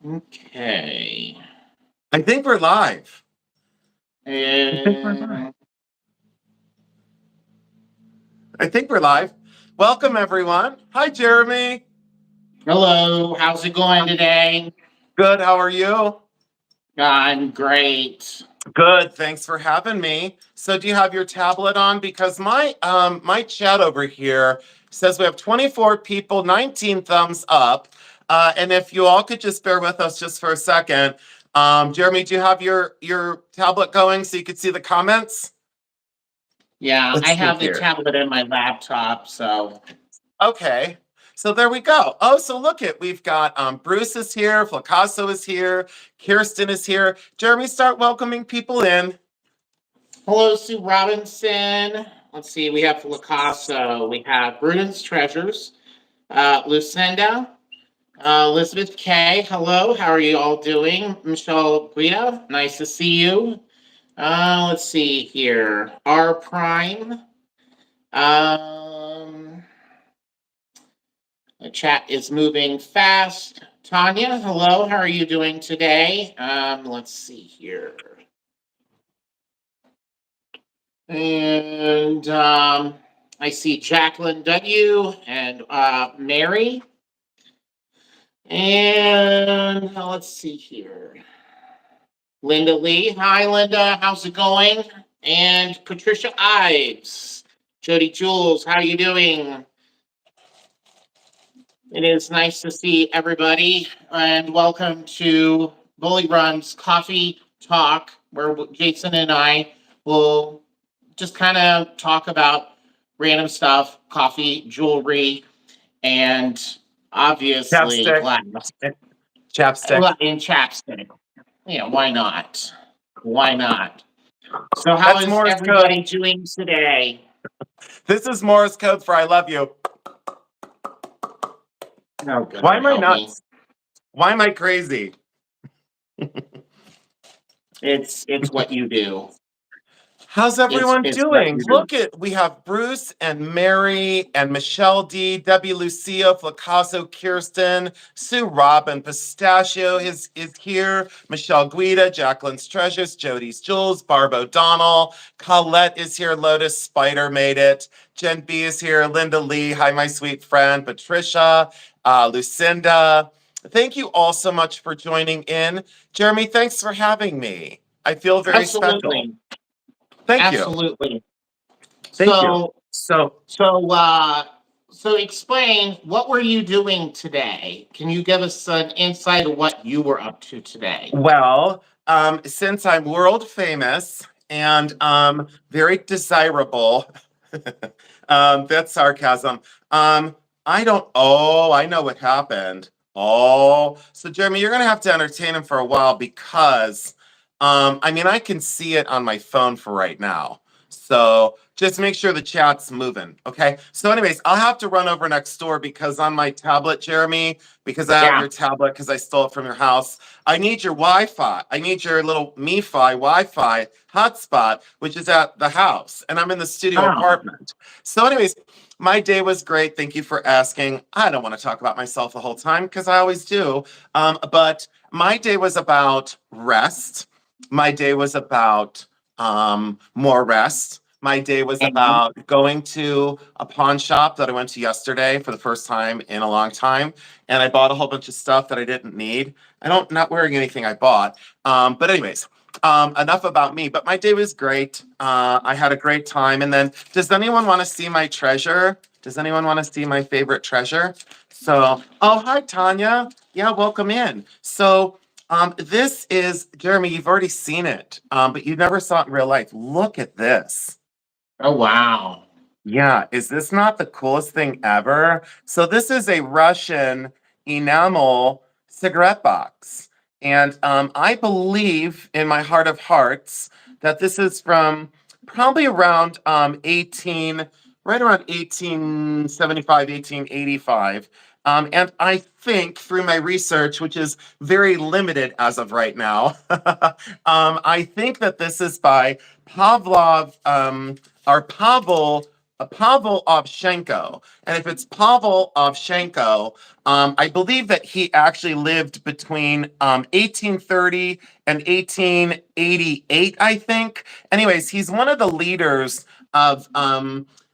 Okay. I think we're live. And I think we're live. Welcome, everyone. Hi, Jeremy. hello, how's it going today? Good. How are you? I'm great. Good. Thanks for having me. So, do you have your tablet on? Because my chat over here says we have 24 people, 19 thumbs up. And if you all could just bear with us just for a second. Jeremy, do you have your tablet going so you could see the comments? Yeah, I Let's see have the here. tablet in my laptop, so Okay. So there we go. Oh, so look it. We've got Bruce is here, Flacasso is here, Kirsten is here. Jeremy, start welcoming people in. hello, Sue Robinson. Let's see, we have Picasso, we have Bruden's Treasures, Lucinda, Elizabeth K. Hello, how are you all doing? Michelle Guido, nice to see you. Let's see here. R Prime. Um, the chat is moving fast. Tanya, hello. How are you doing today? Let's see here. And I see Jacqueline W. and Mary. And let's see here. Linda Lee. Hi, Linda. How's it going? And Patricia Ives. Jody Jules, how are you doing? It is nice to see everybody, and welcome to Bully Run's Coffee Talk, where Jason and I will just kind of talk about random stuff, coffee, jewelry, and obviously Chapstick. glass. Chapstick. Well, in chapstick. Yeah, why not? Why not? So, how That's is Morse code. everybody doing today? This is Morse code for I love you. Oh, Why God, am I help me. nuts? Why am I crazy? It's what you do. How's everyone It's what doing? you do. Look at we have Bruce and Mary and Michelle D, Debbie Lucia, Flacasso, Kirsten, Sue Robin, Pistachio is here, Michelle Guida, Jacqueline's Treasures, Jody's Jules, Barb O'Donnell, Colette is here, Lotus Spider made it, Jen B is here, Linda Lee, hi my sweet friend, Patricia, Lucinda. Thank you all so much for joining in. Jeremy, thanks for having me. I feel very special. Absolutely. Thank you. Absolutely. Thank you. So so so explain, what were you doing today? Can you give us an insight of what you were up to today? Well, since I'm world famous and very desirable, that's sarcasm. I don't, oh, I know what happened. Oh, so Jeremy, you're going to have to entertain him for a while because, I mean, I can see it on my phone for right now. So just make sure the chat's moving. Okay. So, anyways, I'll have to run over next door because on my tablet, Jeremy, because I have Yeah. your tablet because I stole it from your house. I need your Wi-Fi. I need your little MiFi Wi-Fi hotspot, which is at the house, and I'm in the studio Oh, apartment. So, anyways, my day was great. Thank you for asking. I don't want to talk about myself the whole time because I always do. But my day was about rest. My day was about more rest. My day was mhm. about going to a pawn shop that I went to yesterday for the first time in a long time, and I bought a whole bunch of stuff that I didn't need. I don't not wearing anything I bought. But anyways, enough about me. But my day was great. I had a great time. And then, does anyone want to see my treasure? Does anyone want to see my favorite treasure? So, oh hi Tanya. Yeah, welcome in. So, this is Jeremy. You've already seen it, but you never saw it in real life. Look at this. Oh, wow. Yeah, is this not the coolest thing ever? So this is a Russian enamel cigarette box. And I believe in my heart of hearts that this is from probably around 18, right around 1875, 1885. And I think through my research, which is very limited as of right now, I think that this is by Pavlov or Pavel Pavel Ovchenko. And if it's Pavel Ovchenko, I believe that he actually lived between 1830 and 1888, I think. Anyways, he's one of the leaders of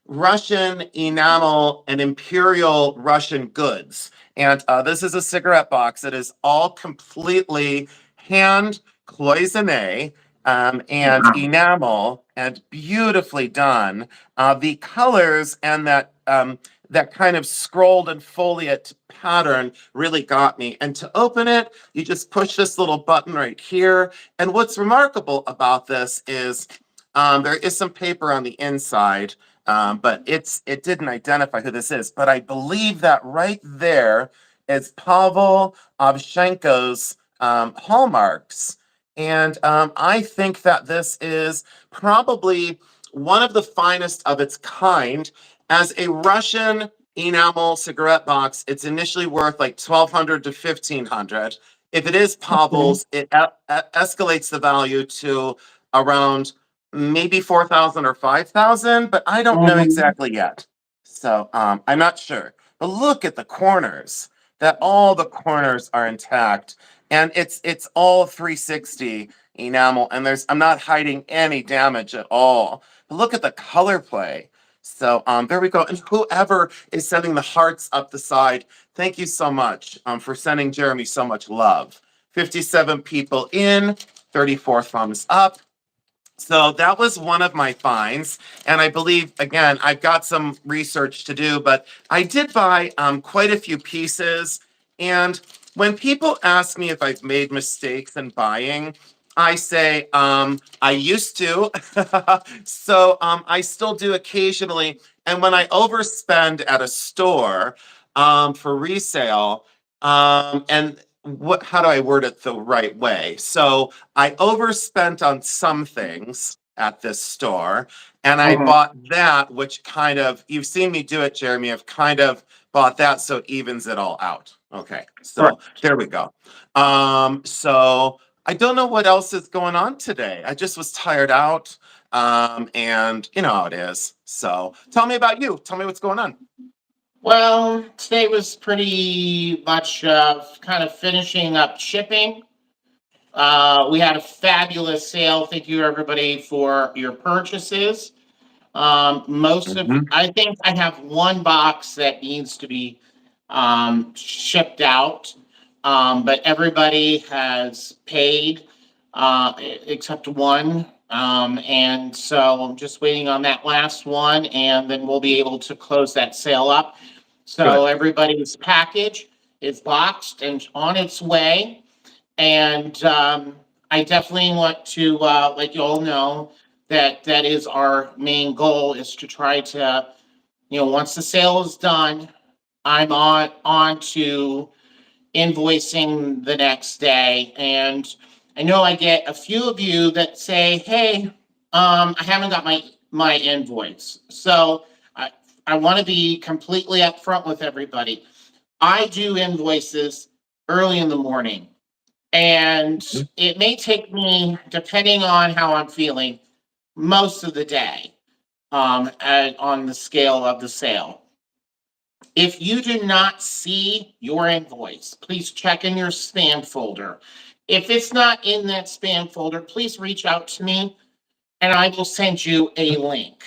Russian enamel and imperial Russian goods. And this is a cigarette box that is all completely hand cloisonné and enamel and beautifully done. The colors and that kind of scrolled and foliate pattern really got me. And to open it, you just push this little button right here. And what's remarkable about this is there is some paper on the inside, but it didn't identify who this is. But I believe that right there is Pavel Ovchenko's hallmarks. And I think that this is probably one of the finest of its kind. As a Russian enamel cigarette box, it's initially worth like 1,200 to 1,500. If it is Okay. Pavel's, it escalates the value to around maybe 4,000 or 5,000, but I don't know Mhm. exactly yet. So I'm not sure. But look at the corners, that all the corners are intact. And it's all 360 enamel, and I'm not hiding any damage at all. But look at the color play. So there we go. And whoever is sending the hearts up the side, thank you so much for sending Jeremy so much love. 57 people in, 34 thumbs up. So that was one of my finds. And I believe, again, I've got some research to do, but I did buy quite a few pieces. And when people ask me if I've made mistakes in buying, I say, I used to. So I still do occasionally. And when I overspend at a store for resale, and how do I word it the right way? So I overspent on some things at this store, and I Mhm. bought that, which kind of, you've seen me do it, Jeremy. I've kind of bought that so it evens it all out. Okay, so Correct. there we go. So I don't know what else is going on today. I just was tired out, and you know how it is. So tell me about you. Tell me what's going on. Well, today was pretty much kind of finishing up shipping. We had a fabulous sale. Thank you, everybody, for your purchases. Mhm. I think I have one box that needs to be shipped out, but everybody has paid except one. And so I'm just waiting on that last one, and then we'll be able to close that sale up. So Good. everybody's package is boxed and on its way. And I definitely want to let you all know that that is our main goal is to try to, once the sale is done, I'm on to invoicing the next day. And I know I get a few of you that say, "Hey, I haven't got my invoice." So I I want to be completely upfront with everybody. I do invoices early in the morning, and Mhm. it may take me, depending on how I'm feeling, most of the day on the scale of the sale. If you do not see your invoice, please check in your spam folder. If it's not in that spam folder, please reach out to me and I will send you a link.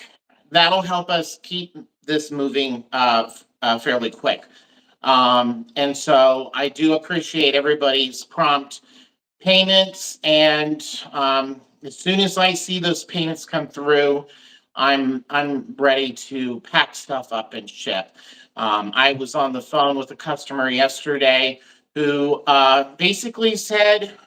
That'll help us keep this moving fairly quick. And so I do appreciate everybody's prompt payments, and as soon as I see those payments come through, I'm ready to pack stuff up and ship. I was on the phone with a customer yesterday who basically said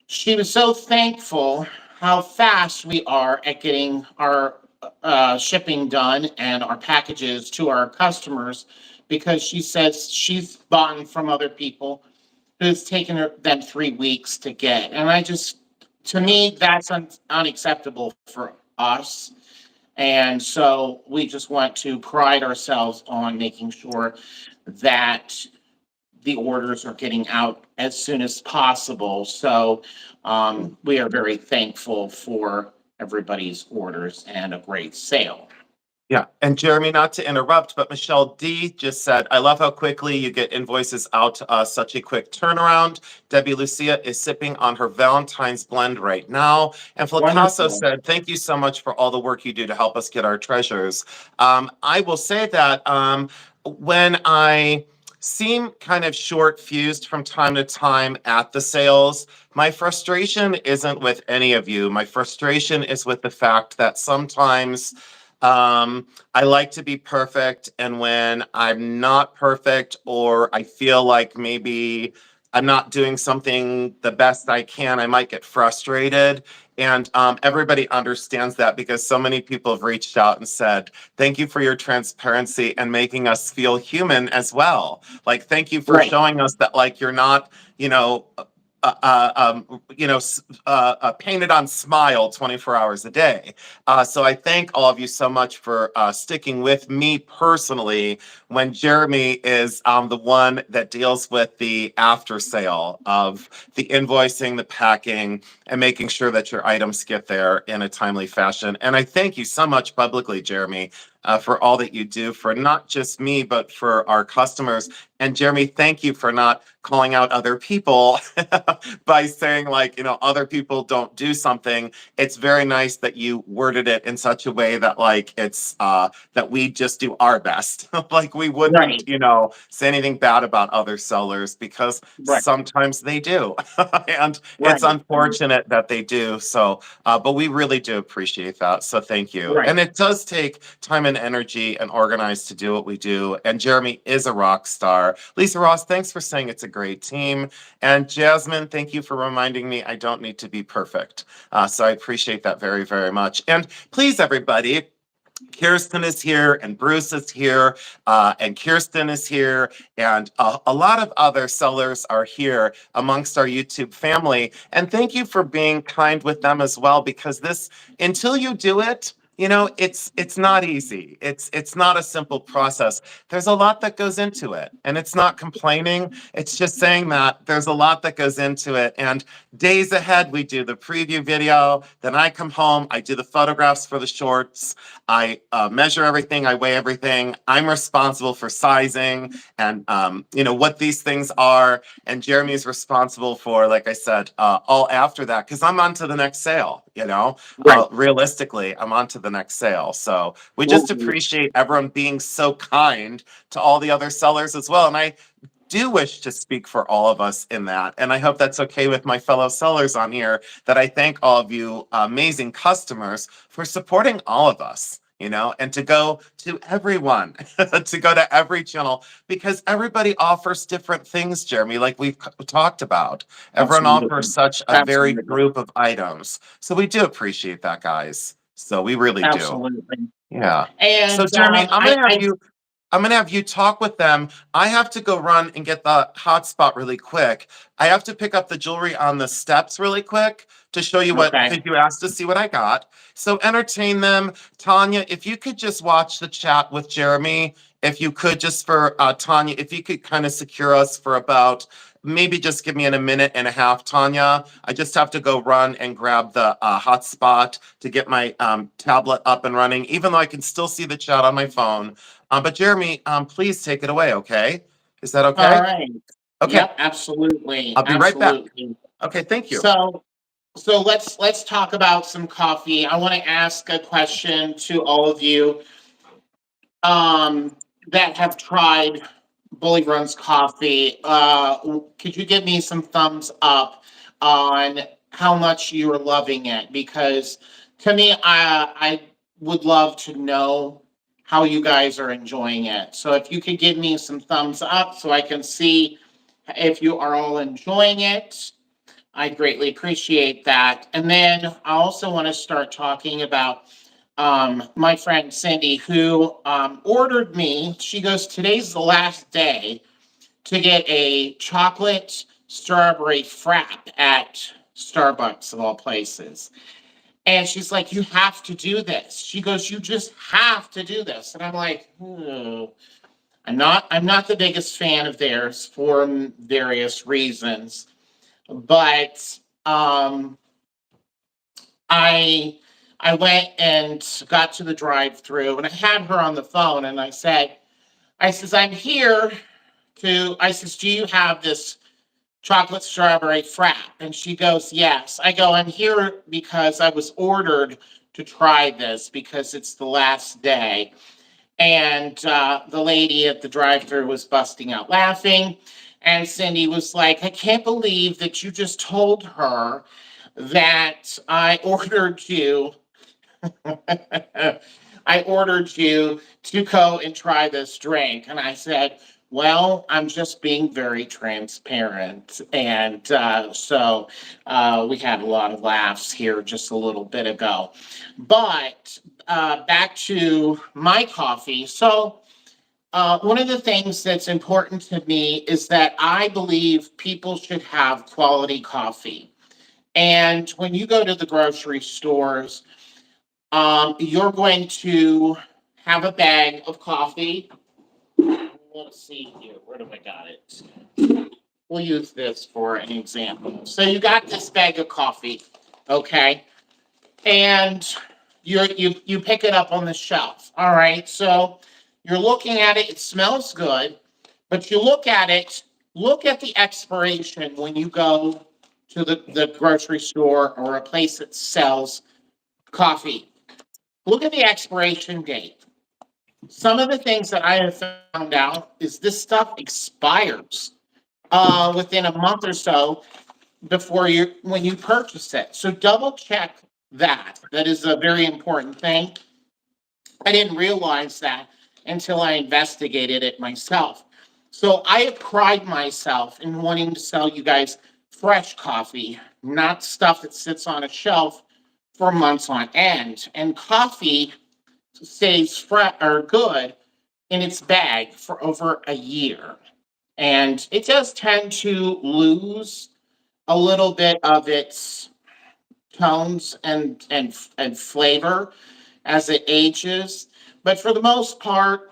she was so thankful how fast we are at getting our shipping done and our packages to our customers, because she says she's bought from other people who's taken them 3 weeks to get. And to me, that's unacceptable for us. And so we just want to pride ourselves on making sure that the orders are getting out as soon as possible. So we are very thankful for everybody's orders and a great sale. Yeah. And Jeremy, not to interrupt, but Michelle D just said, I love how quickly you get invoices out to us. Such a quick turnaround. Debbie Lucia is sipping on her Valentine's blend right now. And Flacasso Wonderful. said, thank you so much for all the work you do to help us get our treasures. I will say that when I seem kind of short fused from time to time at the sales, my frustration isn't with any of you. My frustration is with the fact that sometimes I like to be perfect, and when I'm not perfect, or I feel like maybe I'm not doing something the best I can, I might get frustrated. And everybody understands that because so many people have reached out and said, thank you for your transparency and making us feel human as well. Like, thank you for Right. showing us that, like, you're not, painted on smile 24 hours a day. So I thank all of you so much for sticking with me personally when Jeremy is the one that deals with the after sale of the invoicing, the packing, and making sure that your items get there in a timely fashion. And I thank you so much publicly, Jeremy, for all that you do for not just me, but for our customers. And Jeremy, thank you for not calling out other people by saying, like, other people don't do something. It's very nice that you worded it in such a way that, like, it's that we just do our best. Like, we wouldn't, Right. say anything bad about other sellers because Right. sometimes they do. And it's Right. unfortunate that they do. So, but we really do appreciate that. So thank you. Right. And it does take time and energy and organized to do what we do. And Jeremy is a rock star. Lisa Ross, thanks for saying it's a great team. And Jasmine, thank you for reminding me I don't need to be perfect. So I appreciate that very, very much. And please, everybody, Kirsten is here, and Bruce is here, and Kirsten is here, and a lot of other sellers are here amongst our YouTube family. And thank you for being kind with them as well, because this, until you do it, it's not easy. It's not a simple process. There's a lot that goes into it, and it's not complaining. It's just saying that there's a lot that goes into it. And days ahead, we do the preview video. Then I come home, I do the photographs for the shorts. I measure everything, I weigh everything. I'm responsible for sizing and what these things are. And Jeremy's responsible for, like I said, all after that, because I'm on to the next sale. Right. Realistically, I'm on to the next sale. So we just Well, appreciate everyone being so kind to all the other sellers as well. And I do wish to speak for all of us in that. And I hope that's okay with my fellow sellers on here, that I thank all of you amazing customers for supporting all of us, and to go to everyone, to go to every channel, because everybody offers different things, Jeremy, like we've talked about. Everyone offers absolutely. such a varied Absolutely. group of items. So we do appreciate that, guys. So we really do. Absolutely. Yeah. So And Jeremy, I'm gonna have you talk with them. I have to go run and get the hotspot really quick. I have to pick up the jewelry on the steps really quick to show you what, okay. because you asked to see what I got. So entertain them. Tanya, if you could just watch the chat with Jeremy, if you could just for Tanya, if you could kind of secure us for about, maybe just give me in a minute and a half, Tanya. I just have to go run and grab the hotspot to get my tablet up and running, even though I can still see the chat on my phone. But Jeremy, please take it away, okay? Is that All okay? right. Okay, Yep. Absolutely. I'll be right back. Absolutely. Okay, thank you. So let's talk about some coffee. I want to ask a question to all of you that have tried Bully Runs Coffee. Could you give me some thumbs up on how much you're loving it? Because to me, I would love to know how you guys are enjoying it. So if you could give me some thumbs up so I can see if you are all enjoying it, I greatly appreciate that. And then I also want to start talking about my friend Cindy, who ordered me. She goes, today's the last day to get a chocolate strawberry frap at Starbucks, of all places. And she's like, you have to do this. She goes, you just have to do this. And I'm like, I'm not the biggest fan of theirs for various reasons, but I I went and got to the drive-through, and I had her on the phone, and I says, I'm here I says, do you have this chocolate strawberry frap? And she goes, yes. I go, I'm here because I was ordered to try this because it's the last day. And the lady at the drive-thru was busting out laughing. And Cindy was like, I can't believe that you just told her that I ordered you. I ordered you to go and try this drink. And I said, well, I'm just being very transparent. And we had a lot of laughs here just a little bit ago. But back to my coffee. One of the things that's important to me is that I believe people should have quality coffee. And when you go to the grocery stores, you're going to have a bag of coffee. Let's see here. Where do I got it? We'll use this for an example. So you got this bag of coffee, okay? And you pick it up on the shelf. All right. So you're looking at it. It smells good, but you look at it. Look at the expiration when you go to the grocery store or a place that sells coffee. Look at the expiration date. Some of the things that I have found out is this stuff expires within a month or so when you purchase it. So double check that. That is a very important thing. I didn't realize that until I investigated it myself. So I pride myself in wanting to sell you guys fresh coffee, not stuff that sits on a shelf for months on end. And coffee stays fresh or good in its bag for over a year. And it does tend to lose a little bit of its tones and flavor as it ages. But for the most part,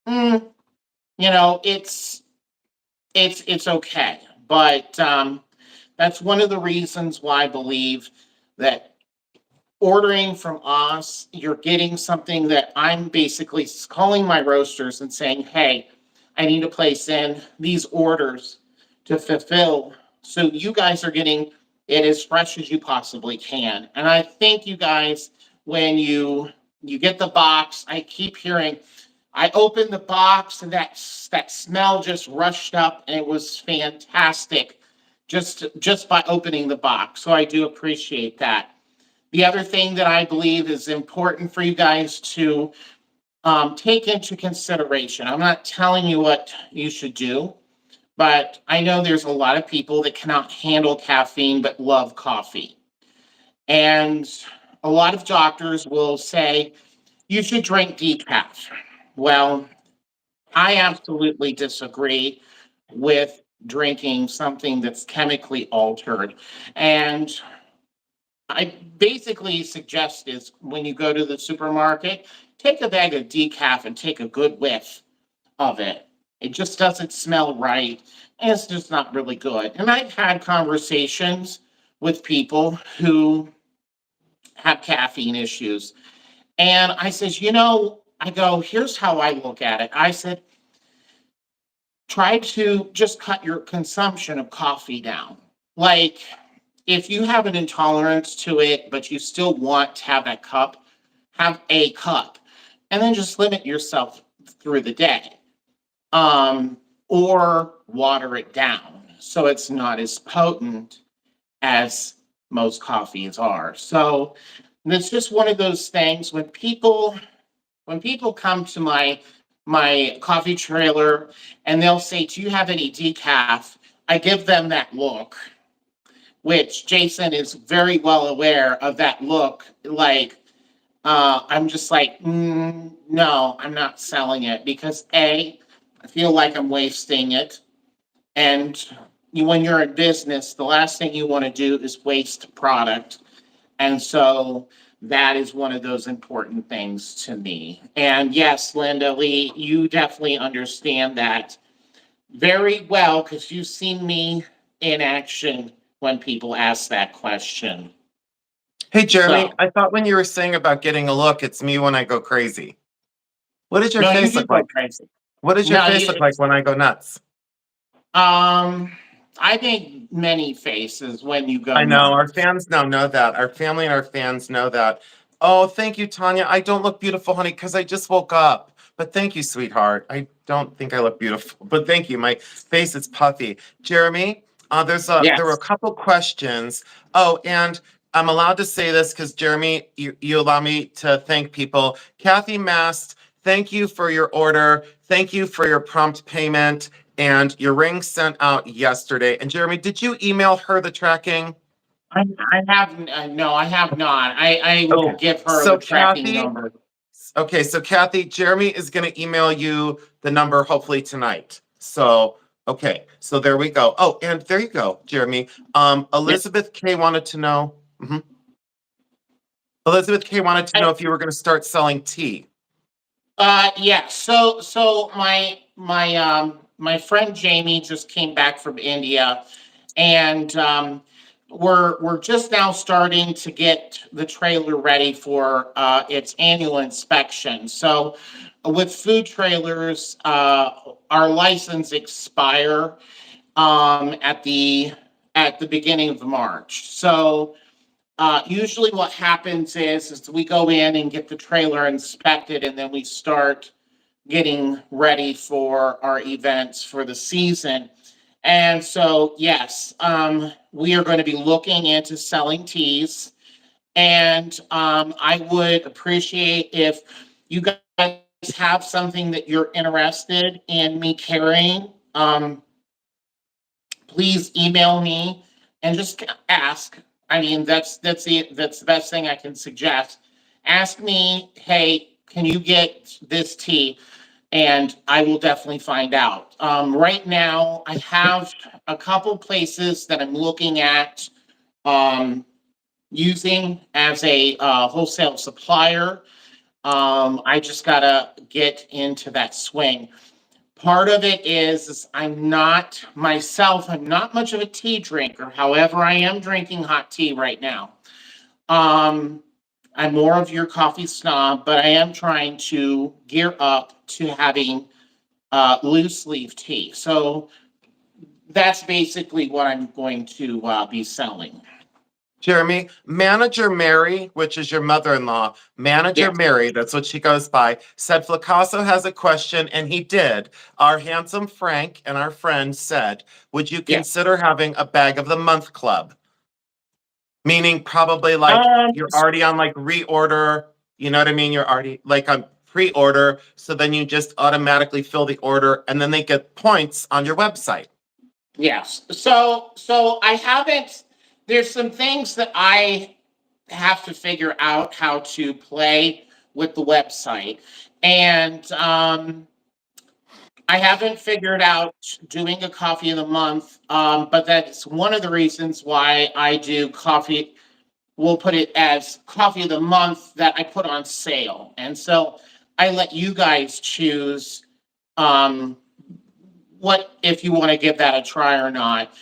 it's okay. But that's one of the reasons why I believe that ordering from us, you're getting something that I'm basically calling my roasters and saying, hey, I need to place in these orders to fulfill. So you guys are getting it as fresh as you possibly can. And I think you guys, when you get the box, I keep hearing, I opened the box and that smell just rushed up and it was fantastic just by opening the box. So I do appreciate that. The other thing that I believe is important for you guys to take into consideration. I'm not telling you what you should do, but I know there's a lot of people that cannot handle caffeine but love coffee. And a lot of doctors will say you should drink decaf. Well, I absolutely disagree with drinking something that's chemically altered. And I basically suggest is when you go to the supermarket, take a bag of decaf and take a good whiff of it. It just doesn't smell right. And it's just not really good. And I've had conversations with people who have caffeine issues. And I says, I go, here's how I look at it. I said, try to just cut your consumption of coffee down. Like, if you have an intolerance to it, but you still want to have that cup, have a cup, and then just limit yourself through the day. Or water it down so it's not as potent as most coffees are. So it's just one of those things when people come to my coffee trailer and they'll say, do you have any decaf? I give them that look, which Jason is very well aware of that look. Like, I'm just like, no, I'm not selling it because I feel like I'm wasting it. And when you're in business, the last thing you want to do is waste product. And so that is one of those important things to me. And yes, Linda Lee, you definitely understand that very well because you've seen me in action when people ask that question. Hey, Jeremy, So I thought when you were saying about getting a look, it's me when I go crazy. What does your no, you face do look go like? crazy. What does your No, face look like when I go nuts? um, I think many faces when you go I know our nuts. fans now know that. Our family and our fans know that. Oh, thank you, Tanya. I don't look beautiful, honey, because I just woke up. But thank you, sweetheart. I don't think I look beautiful, but thank you. My face is puffy. Jeremy, there were a Yes. couple questions. Oh, and I'm allowed to say this because Jeremy, you allow me to thank people. Kathy Mast, thank you for your order. Thank you for your prompt payment. And your ring sent out yesterday. And Jeremy, did you email her the tracking? I have no, I have not. I will Okay. give her the So tracking Kathy, number. okay, so Kathy, Jeremy is going to email you the number hopefully tonight. So, okay, so there we go. Oh, and there you go, Jeremy. Yes. Elizabeth K wanted to know. Mhm. Elizabeth K wanted to know if you were going to start selling tea. Yeah. So my friend Jamie just came back from India, and we're just now starting to get the trailer ready for its annual inspection. So with food trailers, our license expire at the beginning of March. So usually what happens is we go in and get the trailer inspected, and then we start getting ready for our events for the season. And so, yes, we are going to be looking into selling teas. And I would appreciate if you guys have something that you're interested in me carrying. Please email me and just ask. I mean, that's the best thing I can suggest. Ask me, hey, can you get this tea? And I will definitely find out. Right now, I have a couple places that I'm looking at um, using as a wholesale supplier. I just gotta get into that swing. Part of it is I'm not myself, I'm not much of a tea drinker. However, I am drinking hot tea right now. Um, I'm more of your coffee snob, but I am trying to gear up to having loose leaf tea. So that's basically what I'm going to be selling. Jeremy, Manager Mary, which is your mother-in-law, Manager Yes, Mary, that's what she goes by, said Flacasso has a question, and he did. Our handsome Frank and our friend said, would you yes. consider having a bag of the month club? Meaning probably like Um, you're already on like reorder, you know what I mean? You're already like on pre-order, so then you just automatically fill the order and then they get points on your website. yes. So I haven't. There's some things that I have to figure out how to play with the website, and I haven't figured out doing a coffee of the month. But that's one of the reasons why I do coffee. We'll put it as coffee of the month that I put on sale. And so I let you guys choose um, what if you want to give that a try or not.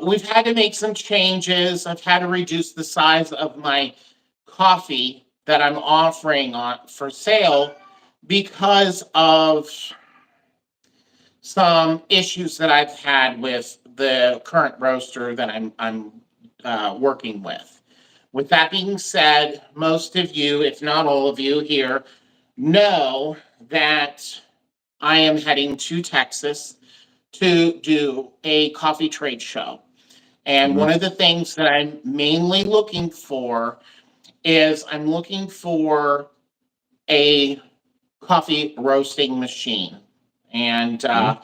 We've had to make some changes. I've had to reduce the size of my coffee that I'm offering on for sale because of some issues that I've had with the current roaster that I'm working with. With that being said, most of you, if not all of you here, know that I am heading to Texas to do a coffee trade show. And Mhm. one of the things that I'm mainly looking for is I'm looking for a coffee roasting machine. And Mhm.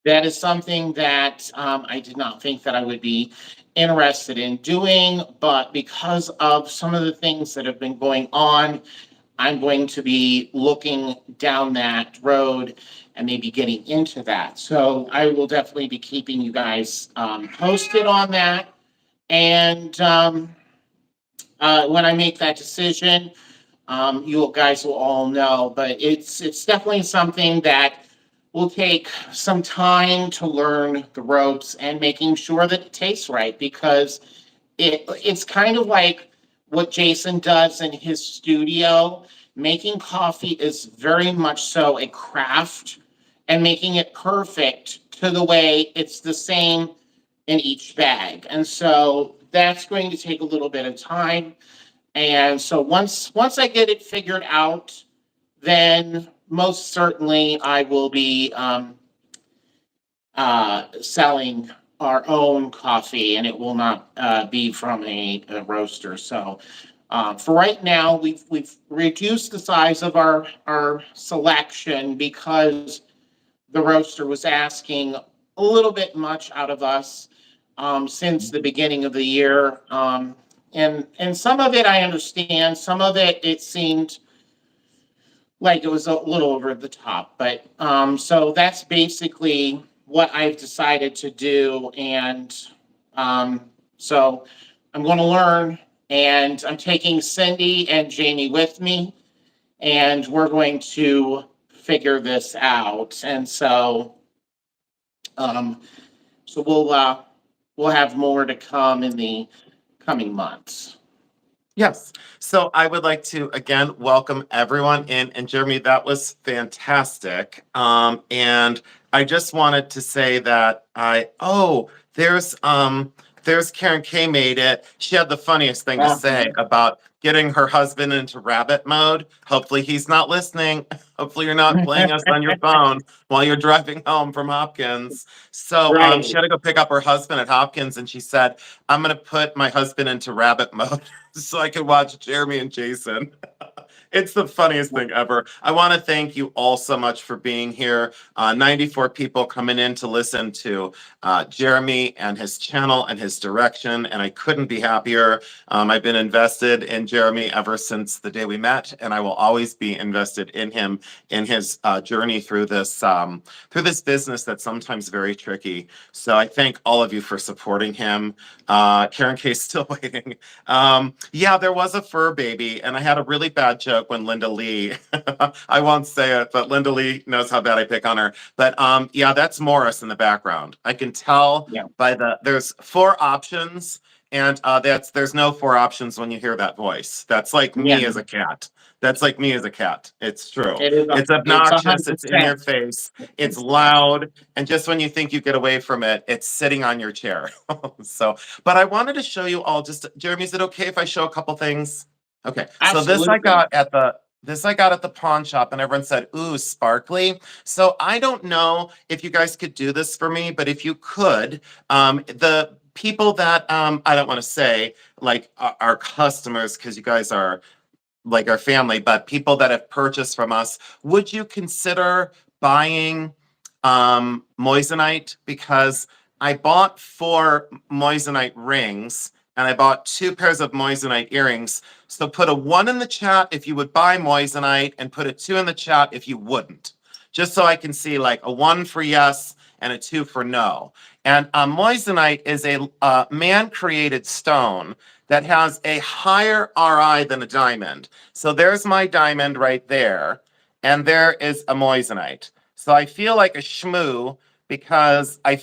that is something that I did not think that I would be interested in doing, but because of some of the things that have been going on, I'm going to be looking down that road and maybe getting into that. So I will definitely be keeping you guys posted on that. And when I make that decision, you guys will all know. But it's definitely something that will take some time to learn the ropes and making sure that it tastes right because it's kind of like what Jason does in his studio. Making coffee is very much so a craft, and making it perfect to the way it's the same in each bag. And so that's going to take a little bit of time. And so once I get it figured out, then most certainly I will be selling our own coffee, and it will not be from a roaster. So for right now, we've reduced the size of our selection because the roaster was asking a little bit much out of us since the beginning of the year. And some of it I understand. Some of it seemed like it was a little over the top. But so that's basically what I've decided to do. And so I'm going to learn, and I'm taking Cindy and Jamie with me, and we're going to figure this out. And um, so we'll have more to come in the coming months. Yes. So I would like to again welcome everyone in. And Jeremy, that was fantastic. And I just wanted to say that there's Karen K made it. She had the funniest thing to say about getting her husband into rabbit mode. Hopefully he's not listening. Hopefully you're not playing us on your phone while you're driving home from Hopkins. So Right. she had to go pick up her husband at Hopkins, and she said, I'm going to put my husband into rabbit mode so I could watch Jeremy and Jason. It's the funniest thing ever. I want to thank you all so much for being here. 94 people coming in to listen to Jeremy and his channel and his direction, and I couldn't be happier. I've been invested in Jeremy ever since the day we met, and I will always be invested in him in his journey through this business that's sometimes very tricky. So I thank all of you for supporting him. Karen K is still waiting. Yeah, there was a fur baby, and I had a really bad joke when Linda Lee, I won't say it, but Linda Lee knows how bad I pick on her. But yeah, that's Morris in the background. I can tell Yeah. by there's 4 options, and there's no 4 options when you hear that voice. That's like Yeah. me as a cat. That's like me as a cat. It's true. It is. It's It's obnoxious. It's in 100%. your face. It's loud. And just when you think you get away from it, it's sitting on your chair. So, but I wanted to show you all Jeremy, is it okay if I show a couple things? Okay. So this I Absolutely. got at the pawn shop, and everyone said, ooh, sparkly. So I don't know if you guys could do this for me, but if you could, the people that I don't want to say like our customers, because you guys are like our family, but people that have purchased from us, would you consider buying moissanite? Because I bought 4 moissanite rings and I bought 2 pairs of moissanite earrings. So put a 1 in the chat if you would buy moissanite, and put a 2 in the chat if you wouldn't. Just so I can see like a 1 for yes and a 2 for no. And moissanite is a man-created stone that has a higher RI than a diamond. So there's my diamond right there, and there is a moissanite. So I feel like a schmoo because I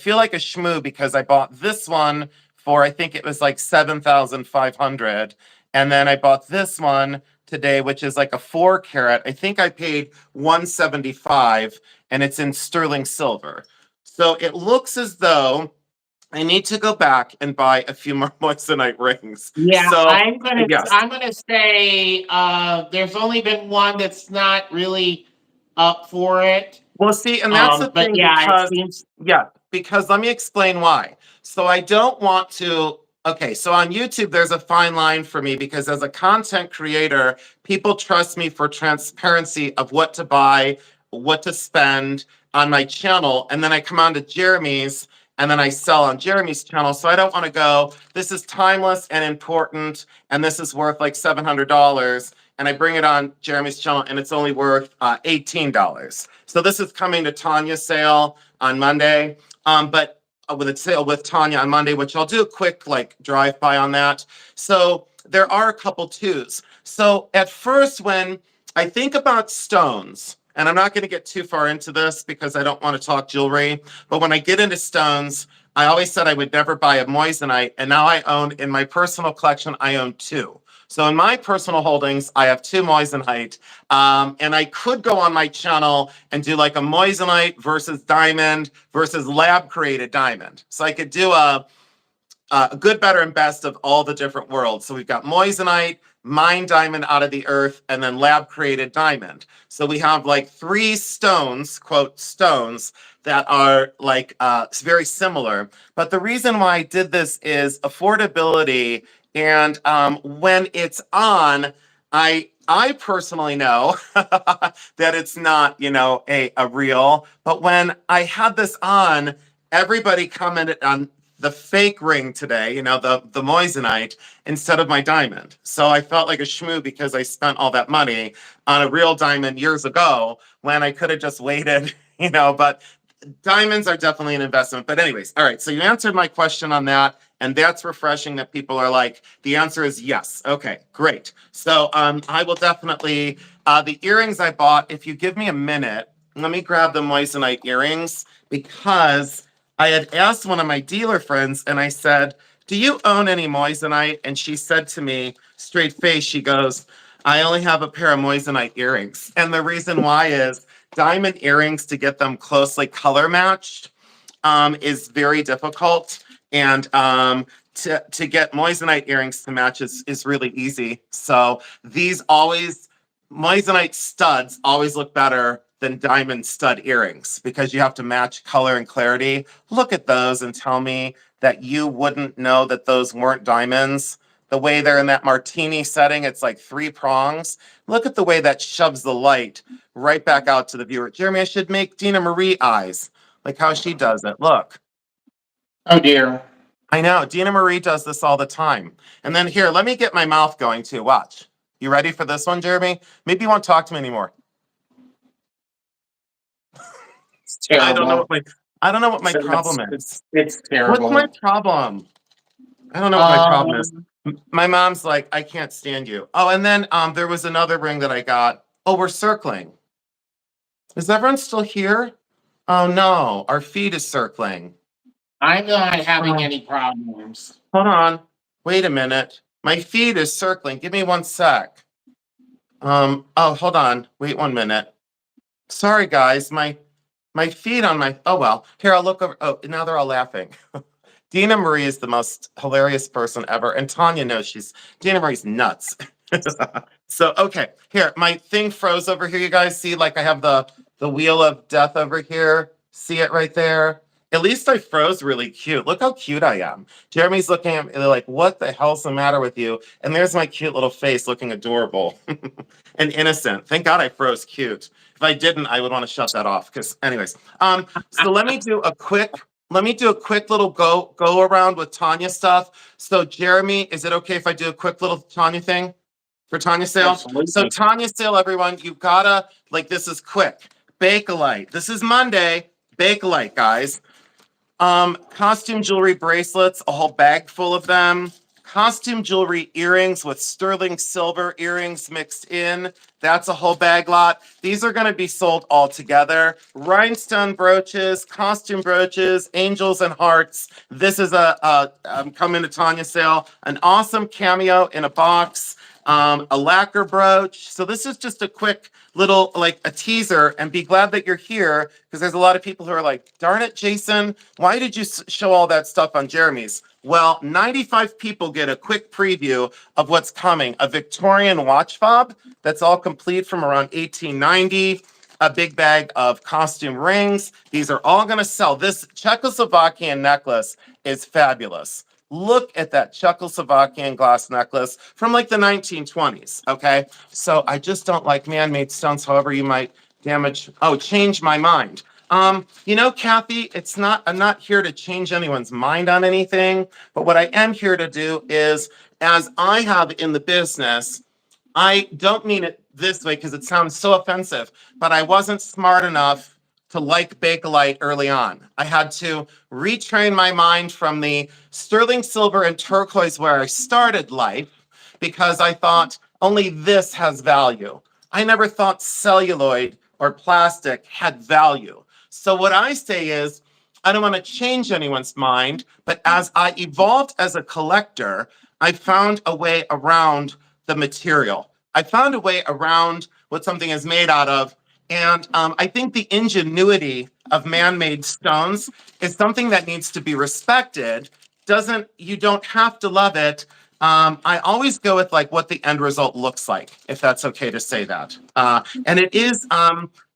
bought this one for, I think it was like 7,500, and then I bought this one today, which is like a 4 carat. I think I paid 175, and it's in sterling silver. So it looks as though I need to go back and buy a few more moissanite rings. Yeah, So yes. I'm gonna say there's only been one that's not really up for it. Well, see, and that's the But thing yeah, it because, seems. yeah, because let me explain why. So I don't want to, okay, so on YouTube, there's a fine line for me because as a content creator, people trust me for transparency of what to buy, what to spend on my channel. And then I come on to Jeremy's, and then I sell on Jeremy's channel. So I don't want to go, this is timeless and important, and this is worth like $700. And I bring it on Jeremy's channel, and it's only worth $18. So this is coming to Tanya's sale on Monday. But with a sale with Tanya on Monday, which I'll do a quick like drive by on that. So there are a couple twos. So at first, when I think about stones, and I'm not going to get too far into this because I don't want to talk jewelry, but when I get into stones, I always said I would never buy a moissanite, and now I own, in my personal collection, I own 2. So in my personal holdings, I have 2 moissanite, and I could go on my channel and do like a moissanite versus diamond versus lab created diamond. So I could do a good, better, and best of all the different worlds. So we've got moissanite, mine diamond out of the earth, and then lab created diamond. So we have like 3 stones, quote stones, that are like very similar. But the reason why I did this is affordability. And when it's on, I personally know that it's not, a real. But when I had this on, everybody commented on the fake ring today, the moissanite, instead of my diamond. So I felt like a schmoo because I spent all that money on a real diamond years ago when I could have just waited, but diamonds are definitely an investment. But anyways, all right. So you answered my question on that. And that's refreshing that people are like, the answer is yes. Okay, great. So I will definitely, the earrings I bought, if you give me a minute, let me grab the moissanite earrings because I had asked one of my dealer friends and I said, do you own any moissanite? And she said to me, straight face, she goes, I only have a pair of moissanite earrings. And the reason why is diamond earrings, to get them closely color matched is very difficult. And to get moissanite earrings to match is really easy. So moissanite studs always look better than diamond stud earrings because you have to match color and clarity. Look at those and tell me that you wouldn't know that those weren't diamonds. The way they're in that martini setting, it's like 3 prongs. Look at the way that shoves the light right back out to the viewer. Jeremy, I should make Dina Marie eyes, like how she does it. Look. Oh dear. I know. Dina Marie does this all the time. And then here, let me get my mouth going too. Watch. You ready for this one, Jeremy? Maybe you won't talk to me anymore. It's terrible. I don't know what my problem is. It's terrible. What's my problem? I don't know what my problem is. My mom's like, I can't stand you. Oh, and then there was another ring that I got. Oh, we're circling. Is everyone still here? Oh no, our feed is circling. I'm not having any problems. Hold on. Wait a minute. My feed is circling. Give me 1 sec. Oh, hold on. Wait 1 minute. Sorry, guys. My feed on my, oh well. Here, I'll look over. Oh, now they're all laughing. Dina Marie is the most hilarious person ever. And Tanya knows Dina Marie's nuts. So, okay. Here, my thing froze over here. You guys see, like I have the wheel of death over here. See it right there? At least I froze really cute. Look how cute I am. Jeremy's looking at me like, what the hell's the matter with you? And there's my cute little face looking adorable and innocent. Thank God I froze cute. If I didn't, I would want to shut that off. Because anyways, so let me do a quick little go around with Tanya stuff. So Jeremy, is it okay if I do a quick little Tanya thing for Tanya sale? Absolutely. So Tanya sale, everyone, you gotta, this is quick. Bakelite. This is Monday. Bakelite, guys. Costume jewelry bracelets, a whole bag full of them. Costume jewelry earrings with sterling silver earrings mixed in. That's a whole bag lot. These are going to be sold all together. Rhinestone brooches, costume brooches, angels and hearts. This is coming to Tanya sale. An awesome cameo in a box. A lacquer brooch. So this is just a quick little, a teaser, and be glad that you're here because there's a lot of people who are like, darn it, Jason, why did you show all that stuff on Jeremy's? Well, 95 people get a quick preview of what's coming. A Victorian watch fob that's all complete from around 1890. A big bag of costume rings. These are all going to sell. This Czechoslovakian necklace is fabulous. Look at that Czechoslovakian glass necklace from the 1920s, okay? So I just don't like man-made stones, however you might change my mind. Kathy, I'm not here to change anyone's mind on anything, but what I am here to do is, as I have in the business, I don't mean it this way because it sounds so offensive, but I wasn't smart enough to like Bakelite early on. I had to retrain my mind from the sterling silver and turquoise where I started life because I thought only this has value. I never thought celluloid or plastic had value. So what I say is, I don't want to change anyone's mind, but as I evolved as a collector, I found a way around the material. I found a way around what something is made out of. And I think the ingenuity of man-made stones is something that needs to be respected. You don't have to love it. I always go with like what the end result looks like, if that's okay to say that. And it is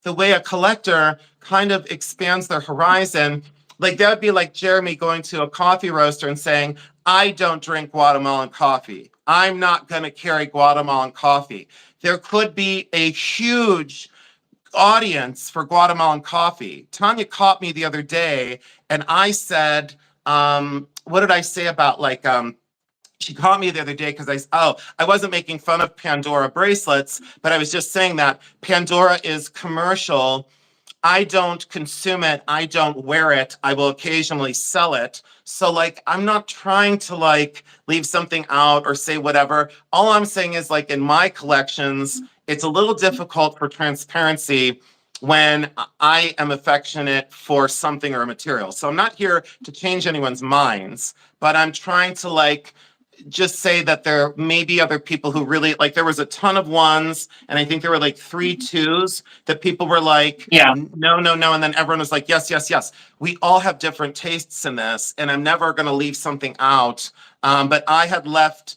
the way a collector kind of expands their horizon. Like that would be like Jeremy going to a coffee roaster and saying, I don't drink Guatemalan coffee. I'm not going to carry Guatemalan coffee. There could be a huge audience for Guatemalan coffee. Tanya caught me the other day and I said, what did I say about like, she caught me the other day because I wasn't making fun of Pandora bracelets, but I was just saying that Pandora is commercial. I don't consume it. I don't wear it. I will occasionally sell it. So like, I'm not trying to like leave something out or say whatever. All I'm saying is like in my collections, it's a little difficult for transparency when I am affectionate for something or a material. So I'm not here to change anyone's minds, but I'm trying to like just say that there may be other people who really like there was a ton of ones and I think there were like 3 2s that people were like Yeah. no no no and then everyone was like yes yes yes. We all have different tastes in this and I'm never going to leave something out. But I had left,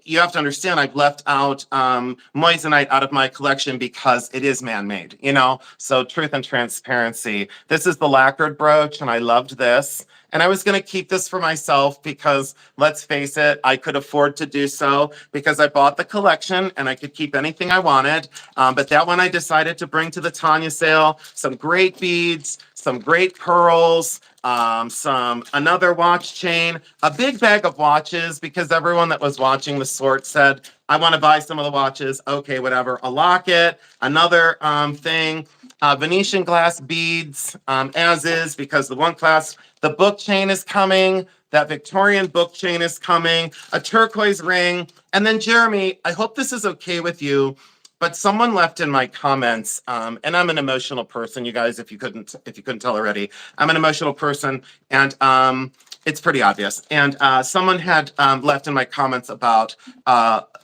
you have to understand, I've left out moissanite out of my collection because it is man-made, you know? So truth and transparency. This is the lacquered brooch and I loved this. And I was going to keep this for myself because let's face it, I could afford to do so because I bought the collection and I could keep anything I wanted. But that one I decided to bring to the Tanya sale. Some great beads, some great pearls, another watch chain, a big bag of watches because everyone that was watching the sort said, I want to buy some of the watches. Okay, whatever. A locket, another thing, Venetian glass beads, as is because the book chain is coming. That Victorian book chain is coming, a turquoise ring. And then Jeremy, I hope this is okay with you, but someone left in my comments, and I'm an emotional person, you guys, if you couldn't tell already, I'm an emotional person, and it's pretty obvious. And someone had left in my comments about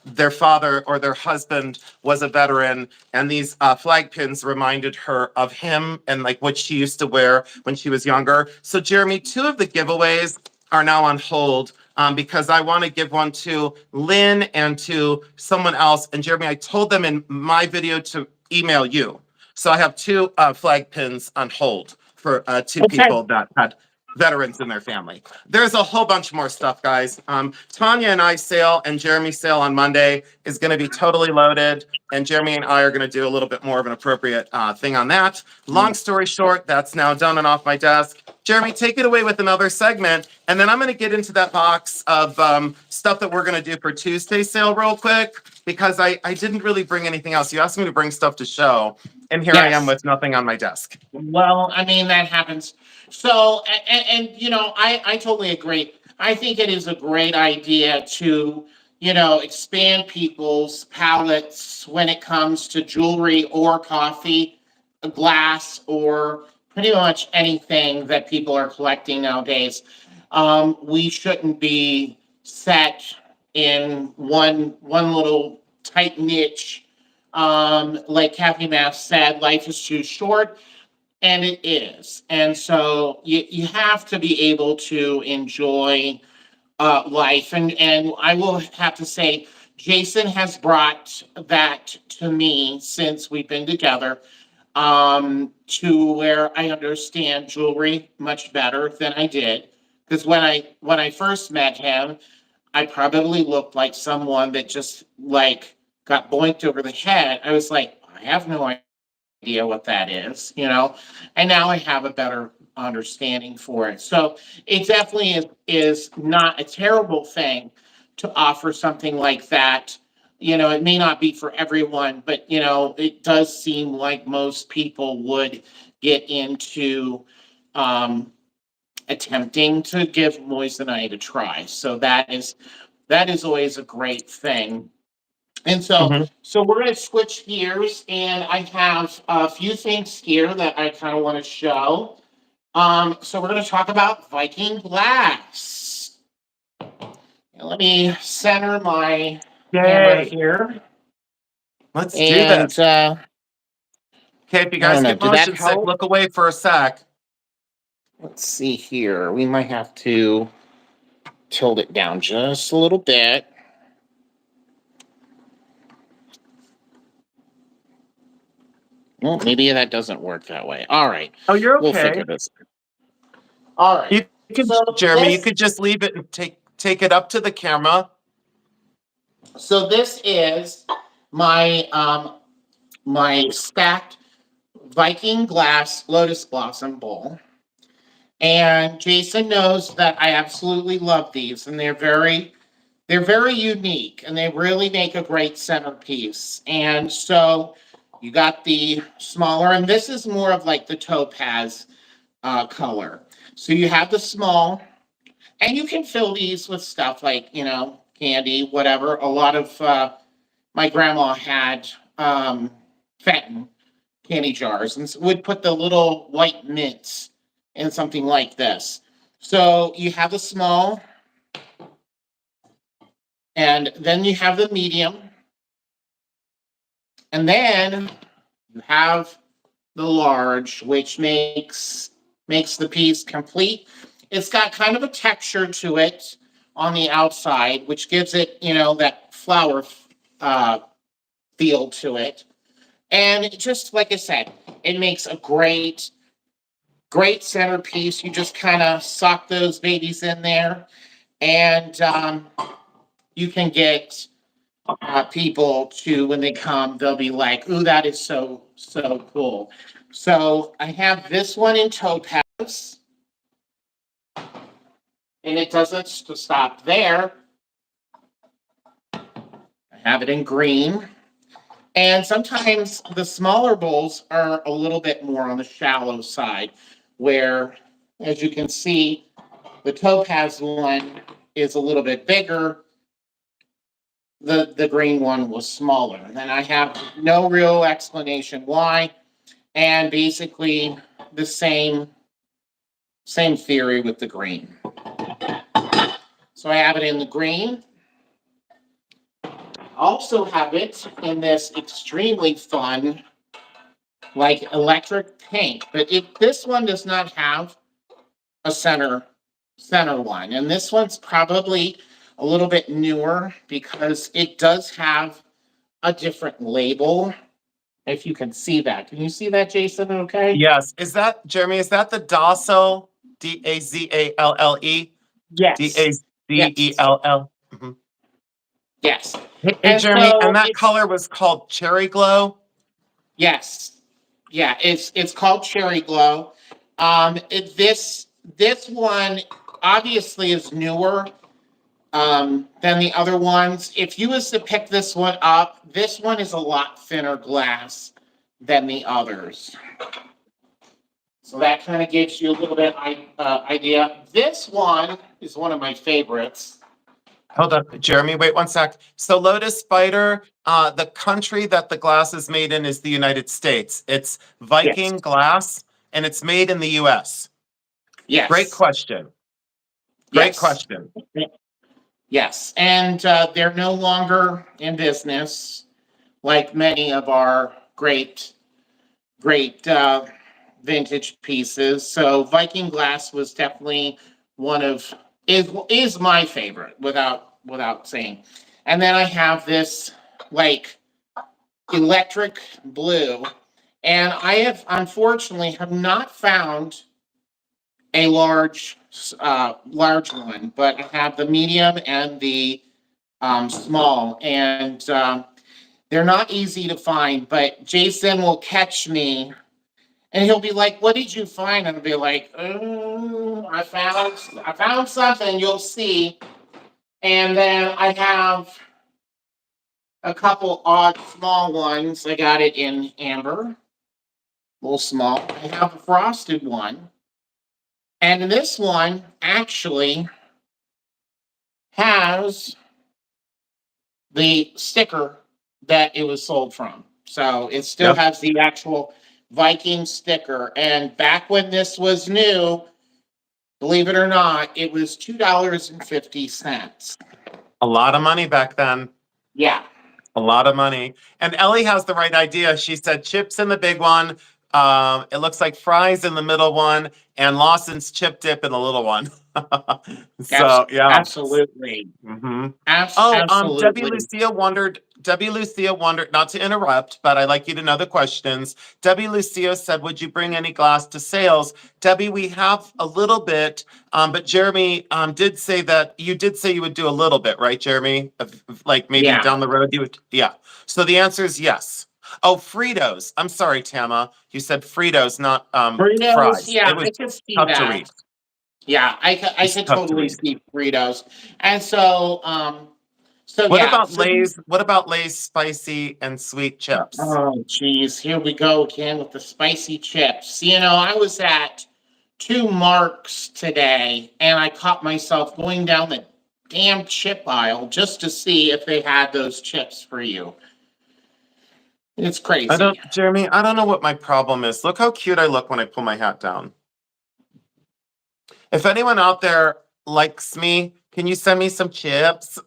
their father or their husband was a veteran, and these flag pins reminded her of him and like what she used to wear when she was younger. So Jeremy, 2 of the giveaways are now on hold because I want to give one to Lynn and to someone else. And Jeremy, I told them in my video to email you. So I have 2 flag pins on hold for 2 Okay. people that had veterans in their family. There's a whole bunch more stuff, guys. Tanya and I sale and Jeremy's sale on Monday is going to be totally loaded. And Jeremy and I are going to do a little bit more of an appropriate thing on that. Long story short, that's now done and off my desk. Jeremy, take it away with another segment. And then I'm going to get into that box of stuff that we're going to do for Tuesday's sale real quick, because I didn't really bring anything else. You asked me to bring stuff to show, and here I am Yes. with nothing on my desk. Well, I mean, that happens. So, and you know, I totally agree. I think it is a great idea to, you know, expand people's palettes when it comes to jewelry or coffee, glass, or pretty much anything that people are collecting nowadays. We shouldn't be set in one little tight niche. Like Kathy Mass said, life is too short, and it is. And so you have to be able to enjoy life. And I will have to say, Jason has brought that to me since we've been together, to where I understand jewelry much better than I did. Because when I first met him, I probably looked like someone that just like got boinked over the head. I was like, I have no idea what that is, you know, and now I have a better understanding for it. So it definitely is not a terrible thing to offer something like that. You know, it may not be for everyone, but you know, it does seem like most people would get into um, attempting to give moissanite a try. So that is always a great thing. And so, Mhm. so we're going to switch gears, and I have a few things here that I kind of want to show. So we're going to talk about Viking glass. And let me center my hammer Yay. here. Let's do And this. Okay, if you I don't guys know, get did that motion sick, help? look away for a sec. Let's see here. We might have to tilt it down just a little bit. Well, maybe that doesn't work that way. All right. Oh, you're We'll okay. figure this out. All right. You could, So Jeremy, you this could just leave it and take it up to the camera. so this is my my stacked Viking glass lotus blossom bowl. And Jason knows that I absolutely love these, and they're very unique, and they really make a great centerpiece. And so you got the smaller, and this is more of like the topaz color. So you have the small, and you can fill these with stuff like candy, whatever. A lot of my grandma had Fenton candy jars and would put the little white mints in something like this. So you have the small, and then you have the medium, and then you have the large, which makes the piece complete. It's got kind of a texture to it on the outside, which gives it, that flower uh, feel to it. And it just like I said, it makes a great centerpiece. You just kind of sock those babies in there, and you can get people to when they come, they'll be like, "Ooh, that is so cool." So I have this one in topaz, and it doesn't stop there. I have it in green. And sometimes the smaller bowls are a little bit more on the shallow side, where, as you can see, the topaz one is a little bit bigger. The green one was smaller. And I have no real explanation why. And basically the same theory with the green. So I have it in the green. Also have it in this extremely fun, like electric pink, but this one does not have a center one, and this one's probably a little bit newer because it does have a different label. If you can see that, can you see that, Jason? Okay. Yes. Is that, Jeremy, is that the Dazzle? Dazalle? Yes. Yes. Dazell? Mhm. Yes. Hey, And Jeremy, and so that it's color was called Cherry Glow? yes, yeah, it's called Cherry Glow. This one obviously is newer than the other ones. If you was to pick this one up, this one is a lot thinner glass than the others. So that kind of gives you a little bit idea. This one is one of my favorites. Hold up, Jeremy, wait one sec. So Lotus Spider, the country that the glass is made in is the United States. It's Yes. Viking glass, and it's made in the US. Great Yes. question. Great Yes. question. Yes. And they're no longer in business like many of our great vintage pieces. So Viking glass was definitely one of is my favorite without saying. And then I have this like electric blue, and I have unfortunately have not found a large one, but I have the medium and the small, and they're not easy to find. But Jason will catch me and he'll be like, "What did you find?" And I'll be like, I found something. You'll see." And then I have a couple odd small ones. I got it in amber, a little small. I have a frosted one, and this one actually has the sticker that it was sold from. So it still Yep. has the actual Viking sticker. And back when this was new, believe it or not, it was $2.50. A lot of money back then. Yeah. A lot of money. And Ellie has the right idea. She said chips in the big one. It looks like fries in the middle one, and Lawson's chip dip in the little one. So yeah. Absolutely. hmm Oh, Absolutely. Debbie Lucia wondered, not to interrupt, but I'd like you to know the questions. Debbie Lucia said, would you bring any glass to sales? Debbie, we have a little bit, but Jeremy did say that you did say you would do a little bit, right, Jeremy? Like maybe Yeah. down the road you would, yeah. So the answer is yes. Oh, Fritos. I'm sorry, Tama. You said Fritos, not Burritos, fries. yeah, It was I can see tough to that. read. Yeah, I It's could tough to totally read. see burritos. And so, so What yeah, about so Lay's? What about Lay's spicy and sweet chips? oh geez, here we go again with the spicy chips. I was at two Marks today, and I caught myself going down the damn chip aisle just to see if they had those chips for you. It's crazy. Jeremy, I don't know what my problem is. Look how cute I look when I pull my hat down. If anyone out there likes me, can you send me some chips?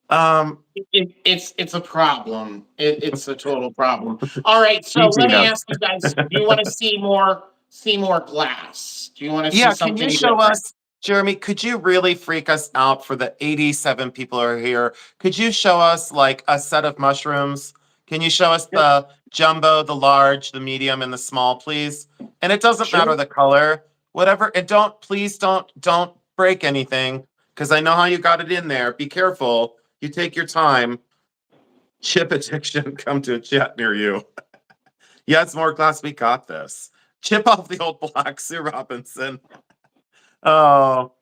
Um, It's a problem. It's a total problem. All right, so PG let me notes. ask you guys: do you want to see more glass? Do you want to see Yeah, can you something show different? us, Jeremy, could you really freak us out for the 87 people who are here? Could you show us like a set of mushrooms? Can you show us the jumbo, the large, the medium, and the small, please? And it doesn't Sure. matter the color, whatever. And please don't break anything because I know how you got it in there. Be careful. You take your time. Chip addiction come to a chat near you. Yes, more glass. We got this. Chip off the old black, Sue Robinson. Oh,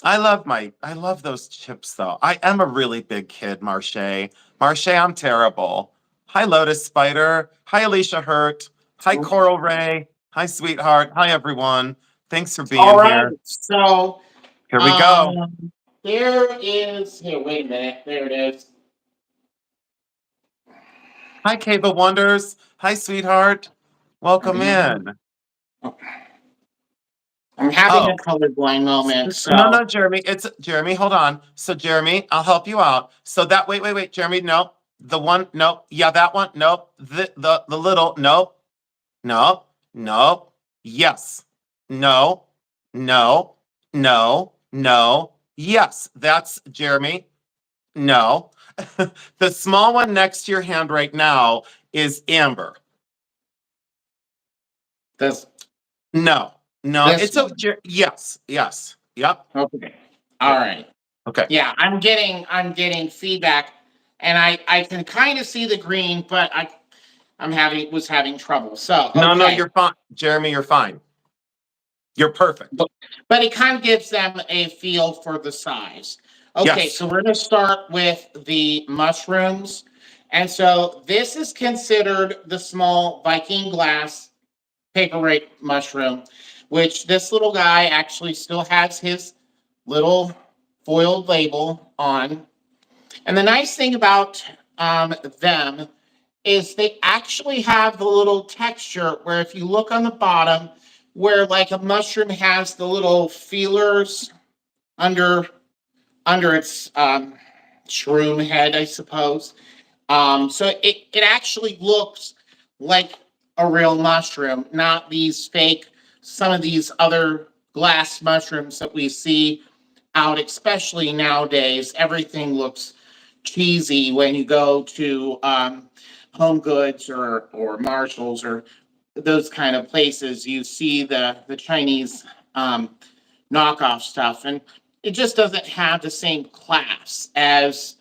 I love those chips though. I am a really big kid, Marche. Marche, I'm terrible. Hi, Lotus Spider. Hi, Alicia Hurt. Hi, Coral Ray. Hi, sweetheart. Hi, everyone. Thanks for All being right. here. So, Here we go. there is. Here, wait a minute. There it is. Hi, Cave of Wonders. Hi, sweetheart. Welcome in. I'm having a Oh, colorblind moment. no, So, no, Jeremy. It's Jeremy. Hold on. So, Jeremy, I'll help you out. So that wait, Jeremy. No, the one. No, yeah, that one. No, the little. No, no, no, yes, no, no, no, no, yes. That's Jeremy. No. The small one next to your hand right now is amber. this No, no, this it's a one. yes, yes, yep. Okay. All Okay. right. Okay. Yeah, I'm getting feedback, and I can kind of see the green, but I'm having trouble. So No, no, okay, you're fine. Jeremy, you're fine. You're perfect. but it kind of gives them a feel for the size. Okay, Yes. so we're going to start with the mushrooms, and so this is considered the small Viking glass paperweight mushroom, which this little guy actually still has his little foiled label on. And the nice thing about them is they actually have the little texture where if you look on the bottom, where like a mushroom has the little feelers under its shroom head, I suppose. So it actually looks like a real mushroom, not these fake, some of these other glass mushrooms that we see out, especially nowadays. Everything looks cheesy when you go to Home Goods or Marshalls or those kind of places. You see the Chinese knockoff stuff, and it just doesn't have the same class as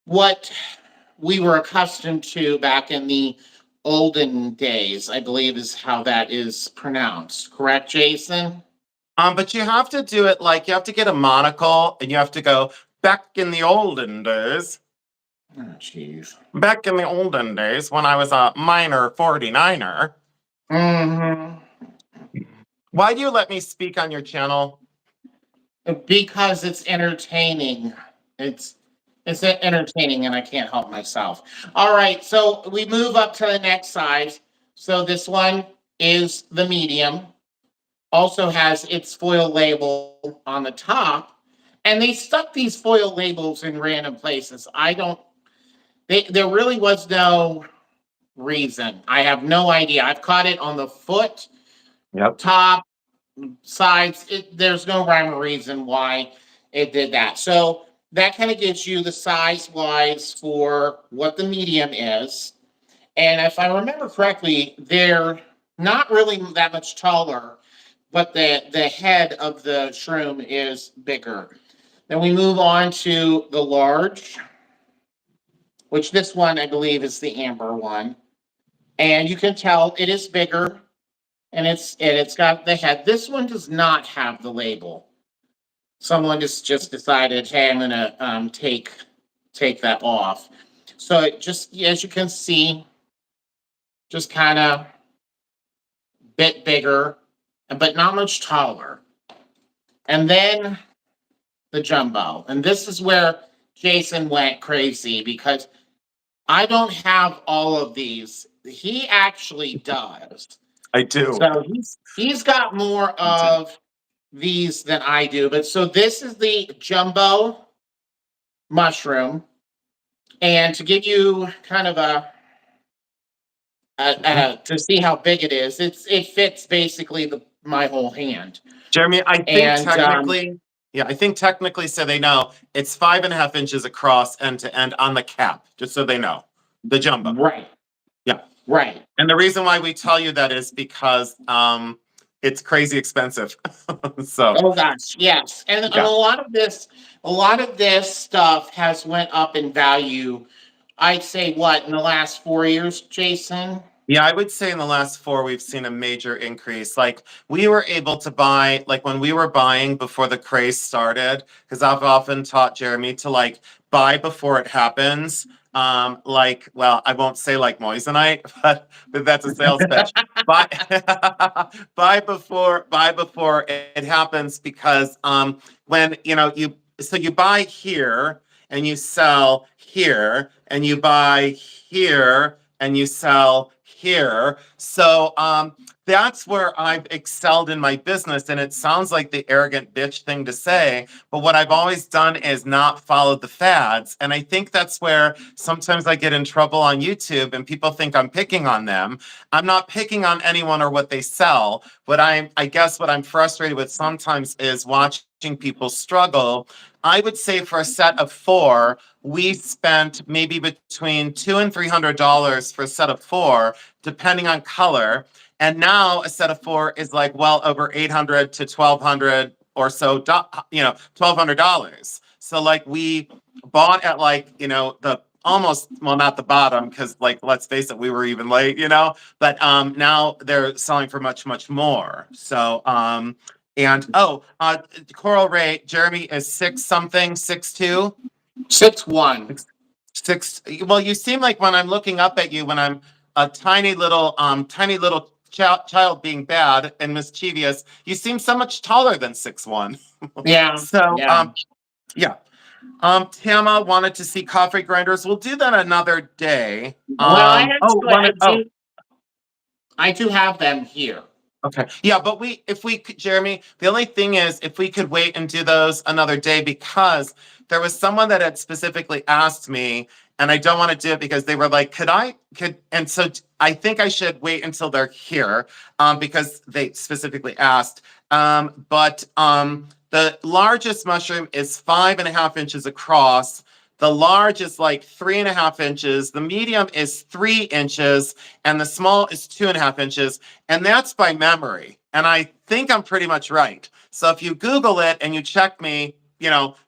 what we were accustomed to back in the olden days, I believe is how that is pronounced. Correct, Jason? But you have to do it like you have to get a monocle and you have to go back in the olden days. Oh, jeez. Back in the olden days when I was a minor 49er. Mm-hmm. Why do you let me speak on your channel? Because it's entertaining. It's it's entertaining, and I can't help myself. All right, so we move up to the next size. So this one is the medium. Also has its foil label on the top. And they stuck these foil labels in random places. I don't. There really was no reason. I have no idea. I've caught it on the foot, Yep. top, sides. There's no rhyme or reason why it did that. So that kind of gives you the size wise for what the medium is. And if I remember correctly, they're not really that much taller, but the head of the shroom is bigger. Then we move on to the large, which this one I believe is the amber one. And you can tell it is bigger and it's got the head. This one does not have the label. Someone just decided, hey, I'm gonna take that off. So it just, as you can see, just kind of bit bigger, but not much taller. And then the jumbo, and this is where Jason went crazy because I don't have all of these. He actually does. I do. So he's got more of these than I do. But so this is the jumbo mushroom, and to give you kind of to see how big it is, it fits basically my whole hand. Jeremy, I think And technically, yeah, I think technically, so they know it's 5.5 inches across end to end on the cap, just so they know. The jumbo. right, Yeah. right. And the reason why we tell you that is because it's crazy expensive. So Oh gosh, yes. And yeah. a lot of this stuff has went up in value. I'd say what in the last 4 years, Jason? Yeah, I would say in the last 4, we've seen a major increase. Like we were able to buy, like when we were buying before the craze started, because I've often taught Jeremy to like buy before it happens. Like, well, I won't say like moissanite, but that's a sales pitch. Buy, buy before it happens, because when you buy here and you sell here, and you buy here and you sell here. So that's where I've excelled in my business. And it sounds like the arrogant bitch thing to say, but what I've always done is not followed the fads. And I think that's where sometimes I get in trouble on YouTube and people think I'm picking on them. I'm not picking on anyone or what they sell. But I guess what I'm frustrated with sometimes is watching people struggle. I would say for a set of 4, we spent maybe between $200 and $300 for a set of 4, depending on color. And now a set of 4 is like well over $800 to $1,200 or so, $1,200. So like we bought at like the almost, well, not the bottom, because like let's face it, we were even late, but now they're selling for much more. So and Coral Ray, Jeremy is 6 something, 6'2". 6'1". Six. Well, you seem like when I'm looking up at you, when I'm a tiny little child being bad and mischievous, you seem so much taller than 6'1". Yeah. So Yeah. yeah. Tama wanted to see coffee grinders. We'll do that another day. Well, I do have them here. Okay. Yeah, but if we could, Jeremy, the only thing is if we could wait and do those another day, because there was someone that had specifically asked me, and I don't want to do it because they were like, and so I think I should wait until they're here, because they specifically asked. But the largest mushroom is 5.5 inches across. The large is like 3.5 inches. The medium is 3 inches, and the small is 2.5 inches. And that's by memory. And I think I'm pretty much right. So if you Google it and you check me,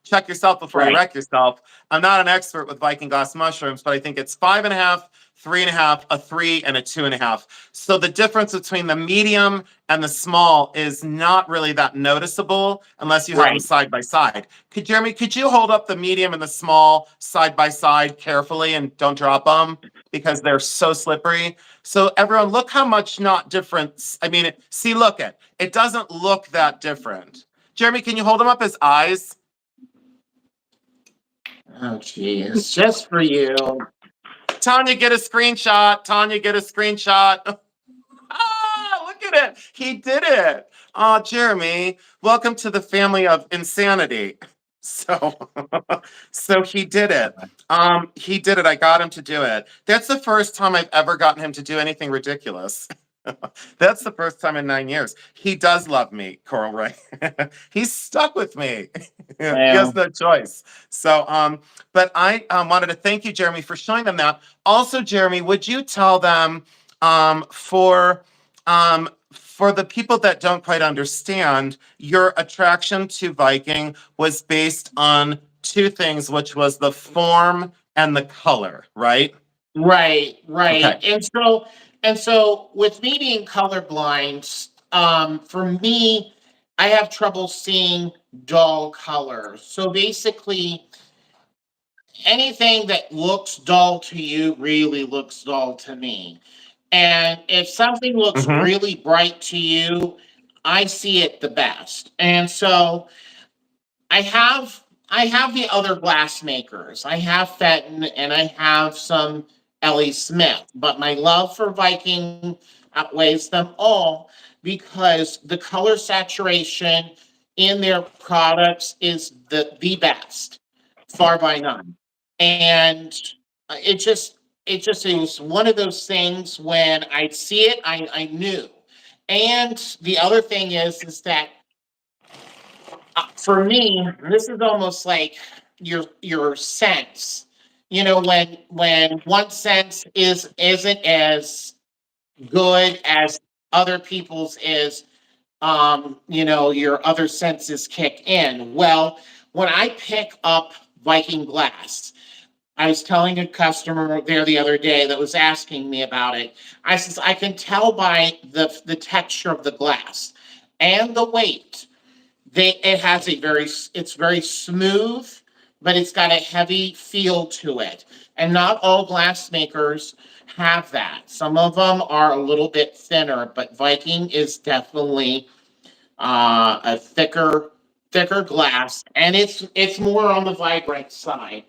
check yourself before you wreck yourself. I'm not an expert with Viking glass mushrooms, but I think it's 5.5, 3.5, a 3, and a 2.5. So the difference between the medium and the small is not really that noticeable unless you have them side by side. Jeremy, could you hold up the medium and the small side by side carefully and don't drop them because they're so slippery? So everyone, look how much not different. I mean, see, look at it. Doesn't look that different. Jeremy, can you hold them up as eyes? Oh, geez. Just for you. Tanya, get a screenshot. Look at it. He did it. Oh, Jeremy, welcome to the family of insanity. So, so he did it. He did it. I got him to do it. That's the first time I've ever gotten him to do anything ridiculous. That's the first time in 9 years. He does love me, Coral Ray. He's stuck with me. He has Well, no choice. So, but I wanted to thank you, Jeremy, for showing them that. Also, Jeremy, would you tell them for the people that don't quite understand, your attraction to Viking was based on two things, which was the form and the color, right? right, right. Okay. And so with me being colorblind, for me, I have trouble seeing dull colors. So basically, anything that looks dull to you really looks dull to me. And if something looks Mm-hmm. really bright to you, I see it the best. And so I have the other glass makers. I have Fenton and I have some Ellie Smith, but my love for Viking outweighs them all because the color saturation in their products is the best, far by none. And it just it was one of those things when I see it, I knew. And the other thing is that for me, this is almost like your sense. You know, when one sense isn't as good as other people's is, your other senses kick in. Well, when I pick up Viking glass, I was telling a customer there the other day that was asking me about it. I says I can tell by the texture of the glass and the weight. It has it's very smooth, but it's got a heavy feel to it. And not all glass makers have that. Some of them are a little bit thinner, but Viking is definitely a thicker glass, and it's more on the vibrant side.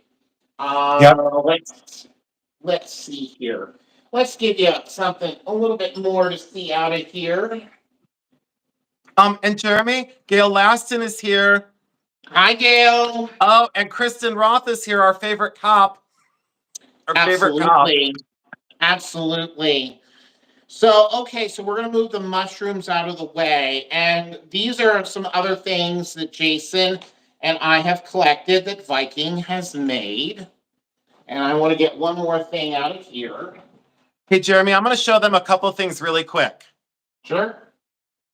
Yep. Let's see here. Let's give you something a little bit more to see out of here. And Jeremy, Gail Laston is here. Hi, Gail. Oh, and Kristen Roth is here, our favorite cop. Our favorite cop. Absolutely. Absolutely. So, okay, so we're going to move the mushrooms out of the way. And these are some other things that Jason and I have collected that Viking has made. And I want to get one more thing out of here. Hey, Jeremy, I'm going to show them a couple things really quick. Sure.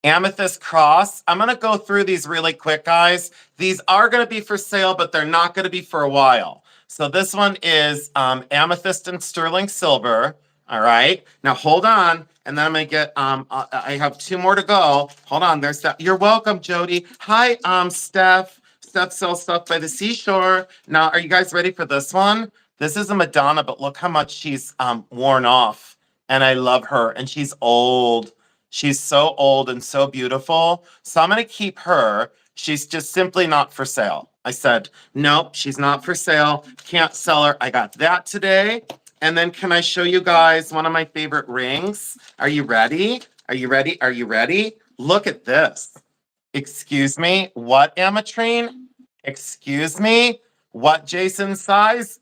Amethyst cross. I'm going to go through these really quick, guys. These are going to be for sale, but they're not going to be for a while. So this one is amethyst and sterling silver. All right. Now hold on. And then I'm going to get, I have two more to go. Hold on. There's that. You're welcome, Jody. Hi, Steph. Steph sells stuff by the seashore. Now, are you guys ready for this one? This is a Madonna, but look how much she's worn off. And I love her. And she's old. She's so old and so beautiful. So I'm going to keep her. She's just simply not for sale. I said, nope, she's not for sale. Can't sell her. I got that today. And then can I show you guys one of my favorite rings? Are you ready? Are you ready? Are you ready? Look at this. Excuse me. What, Amatrine? Excuse me. What, Jason size?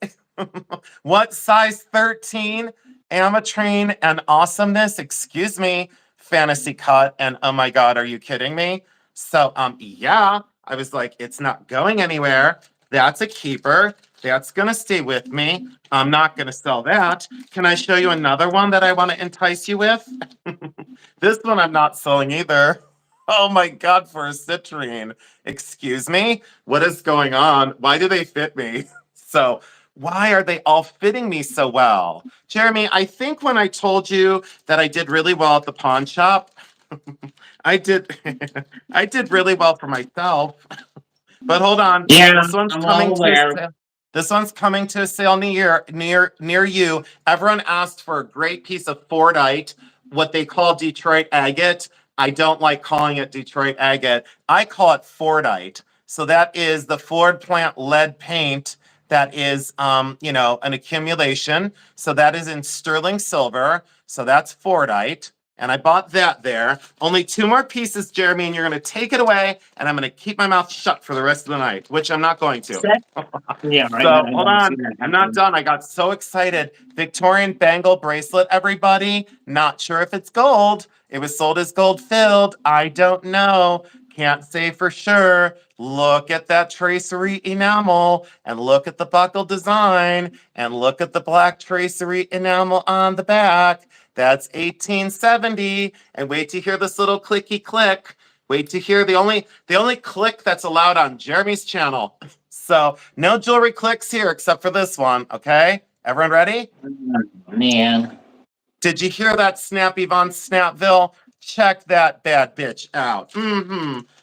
What size 13? Amatrine and awesomeness? Excuse me. Fantasy cut. And oh my God, are you kidding me? So, yeah, I was like, it's not going anywhere. That's a keeper. That's going to stay with me. I'm not going to sell that. Can I show you another one that I want to entice you with? This one I'm not selling either. Oh my God, for a citrine. Excuse me? What is going on? Why do they fit me? So, why are they all fitting me so well? Jeremy, I think when I told you that I did really well at the pawn shop, I did I did really well for myself. But hold on. Yeah, This one's I'm coming well to a aware. sale. This one's coming to a sale near you. Everyone asked for a great piece of Fordite, what they call Detroit agate. I don't like calling it Detroit agate. I call it Fordite. So that is the Ford plant lead paint that is an accumulation. So that is in sterling silver. So that's Fordite. And I bought that there. Only 2 more pieces, Jeremy, and you're going to take it away, and I'm going to keep my mouth shut for the rest of the night, which I'm not going to. Yeah, right. So hold on. I'm not done. I got so excited. Victorian bangle bracelet, everybody. Not sure if it's gold. It was sold as gold filled. I don't know. Can't say for sure. Look at that tracery enamel and look at the buckle design and look at the black tracery enamel on the back. That's 1870. And wait to hear this little clicky click. Wait to hear the only click that's allowed on Jeremy's channel. So no jewelry clicks here except for this one, okay? Everyone ready? Man. Did you hear that, Snappy Von Snapville? Check that bad bitch out.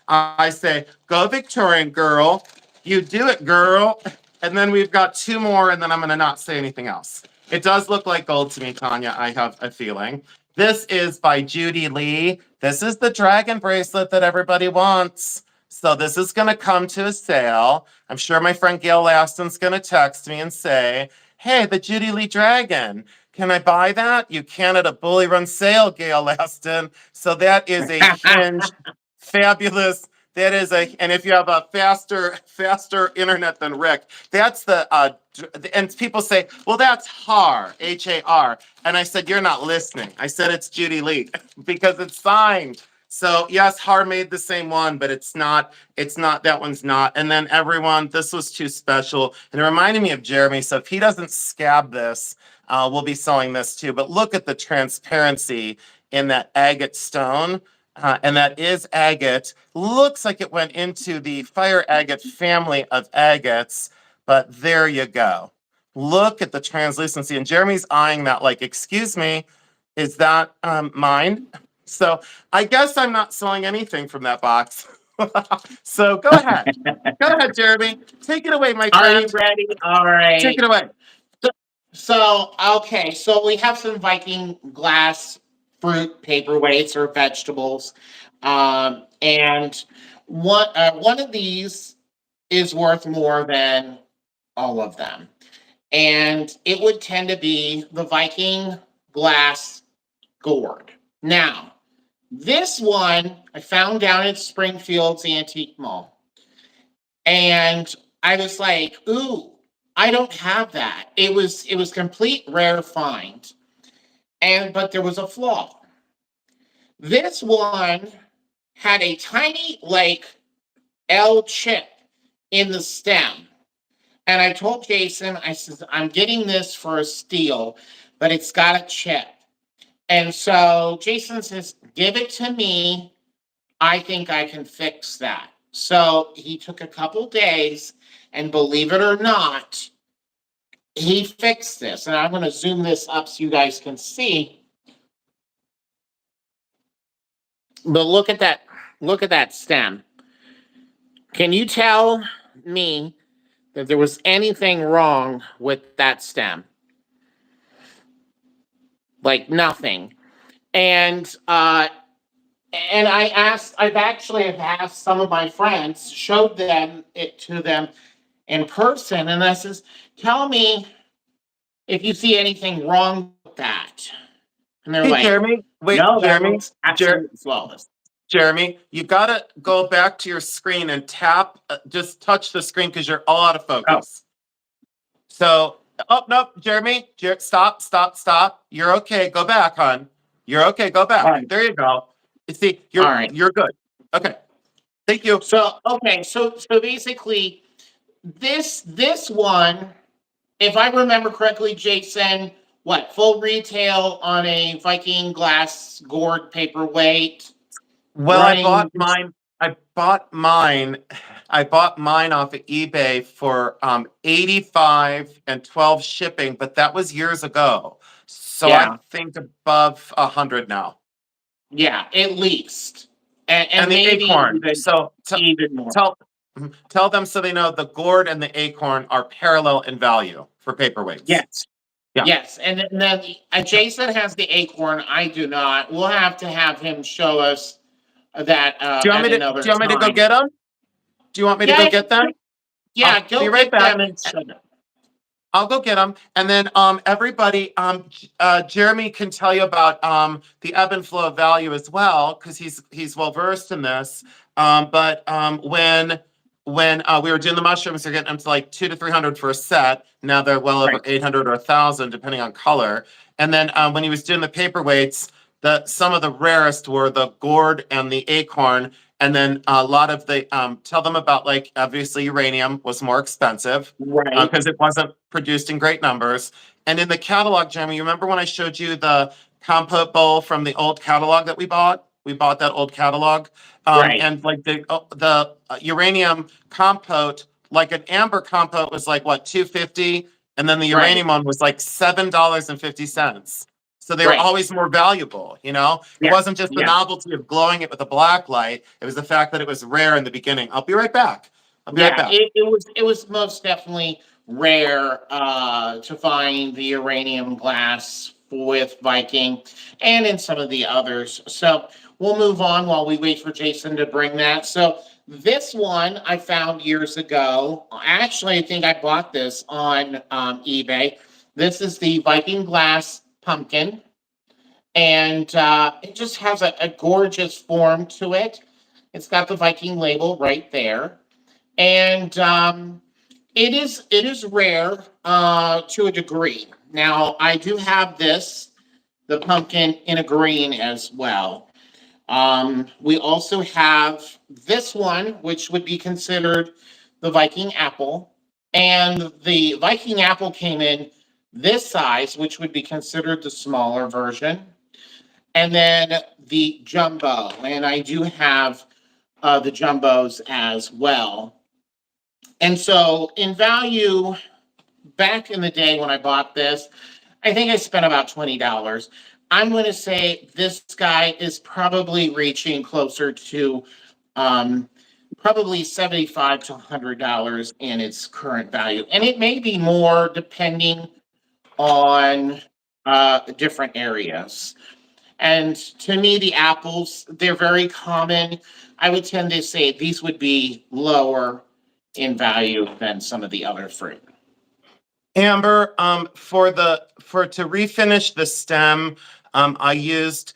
I say, go Victorian girl. You do it, girl. And then we've got 2 more, and then I'm going to not say anything else. It does look like gold to me, Tanya. I have a feeling. This is by Judy Lee. This is the dragon bracelet that everybody wants. So this is going to come to a sale. I'm sure my friend Gail Laston's going to text me and say, hey, the Judy Lee dragon. Can I buy that? You can at a Bully Run sale, Gail Laston. So that is a Hinge, fabulous. That is and if you have a faster internet than Rick, that's and people say, well, that's Har, Har. And I said, you're not listening. I said, it's Judy Lee because it's signed. So yes, Har made the same one, but it's not, that one's not. And then everyone, this was too special. And it reminded me of Jeremy. So if he doesn't scab this, we'll be selling this too. But look at the transparency in that agate stone. And that is agate. Looks like it went into the fire agate family of agates, but there you go. Look at the translucency. And Jeremy's eyeing that like, excuse me, is that mine? So I guess I'm not selling anything from that box. So go ahead. Go ahead, Jeremy. Take it away, my Are you friend. ready? All right. Take it away. So, okay, so we have some Viking glass fruit paperweights or vegetables. And one of these is worth more than all of them. And it would tend to be the Viking glass gourd. Now, this one I found down at Springfield's Antique Mall. And I was like, ooh, I don't have that. It was complete rare find. But there was a flaw. This one had a tiny like L chip in the stem. And I told Jason, I said, I'm getting this for a steal, but it's got a chip. And so Jason says, give it to me. I think I can fix that. So he took a couple days, and believe it or not, he fixed this. And I'm going to zoom this up so you guys can see. But look at that. Look at that stem. Can you tell me that there was anything wrong with that stem? Like nothing. And I've actually asked some of my friends, showed them it to them in person, and I says, tell me if you see anything wrong with that. And they're Hey, like, Jeremy. Wait, no, that Jeremy. looks absolutely flawless. Jeremy, you gotta go back to your screen and tap, just touch the screen because you're all out of focus. So, oh, no, Jeremy, stop. You're okay. Go back, hon. You're okay. Go back. All right. There you go. See, All right. you're good. Okay. Thank you. So, okay. So basically, this one, if I remember correctly, Jason, what, full retail on a Viking glass gourd paperweight? Well, running- I bought mine off of eBay for 85 and 12 shipping, but that was years ago. So Yeah. I think above 100 now. Yeah, at least. And the maybe acorn. even, So even more. tell them so they know the gourd and the acorn are parallel in value for paperweights. Yes. Yeah. Yes. And then Jason has the acorn. I do not. We'll have to have him show us that Do you want me to go get them? Do you want me to go get them? Yeah, I'll go be right get back. them and show them. I'll go get them. And then everybody, Jeremy can tell you about the ebb and flow of value as well, because he's well versed in this. But when we were doing the mushrooms, they're getting them to like 200 to 300 for a set. Now they're well over Right. 800 or 1,000, depending on color. And then when he was doing the paperweights, some of the rarest were the gourd and the acorn. And then a lot of the tell them about, like, obviously uranium was more expensive Right. because it wasn't produced in great numbers. And in the catalog, Jeremy, you remember when I showed you the compote bowl from the old catalog that we bought? We bought that old catalog, Right. and like the uranium compote, like an amber compote was like what, 250, and then the Right. uranium one was like $7.50. So they were Right. always more valuable, you know? It Yeah. wasn't just the Yeah. novelty of glowing it with a black light, it was the fact that it was rare in the beginning. I'll be right back. I'll be right Yeah. back. It was most definitely rare to find the uranium glass with Viking and in some of the others. So we'll move on while we wait for Jason to bring that. So this one I found years ago. Actually, I think I bought this on eBay. This is the Viking glass pumpkin, and it just has a gorgeous form to it. It's got the Viking label right there, and it is rare to a degree. Now I do have the pumpkin in a green as well. We also have this one, which would be considered the Viking apple, and the Viking apple came in this size, which would be considered the smaller version, and then the jumbo, and I do have the jumbos as well. And so, in value, back in the day when I bought this, I think I spent about $20. I'm going to say this guy is probably reaching closer to um, probably 75 to $100 in its current value, and it may be more depending on different areas. And to me, the apples, they're very common. I would tend to say these would be lower in value than some of the other fruit. Amber, for to refinish the stem, I used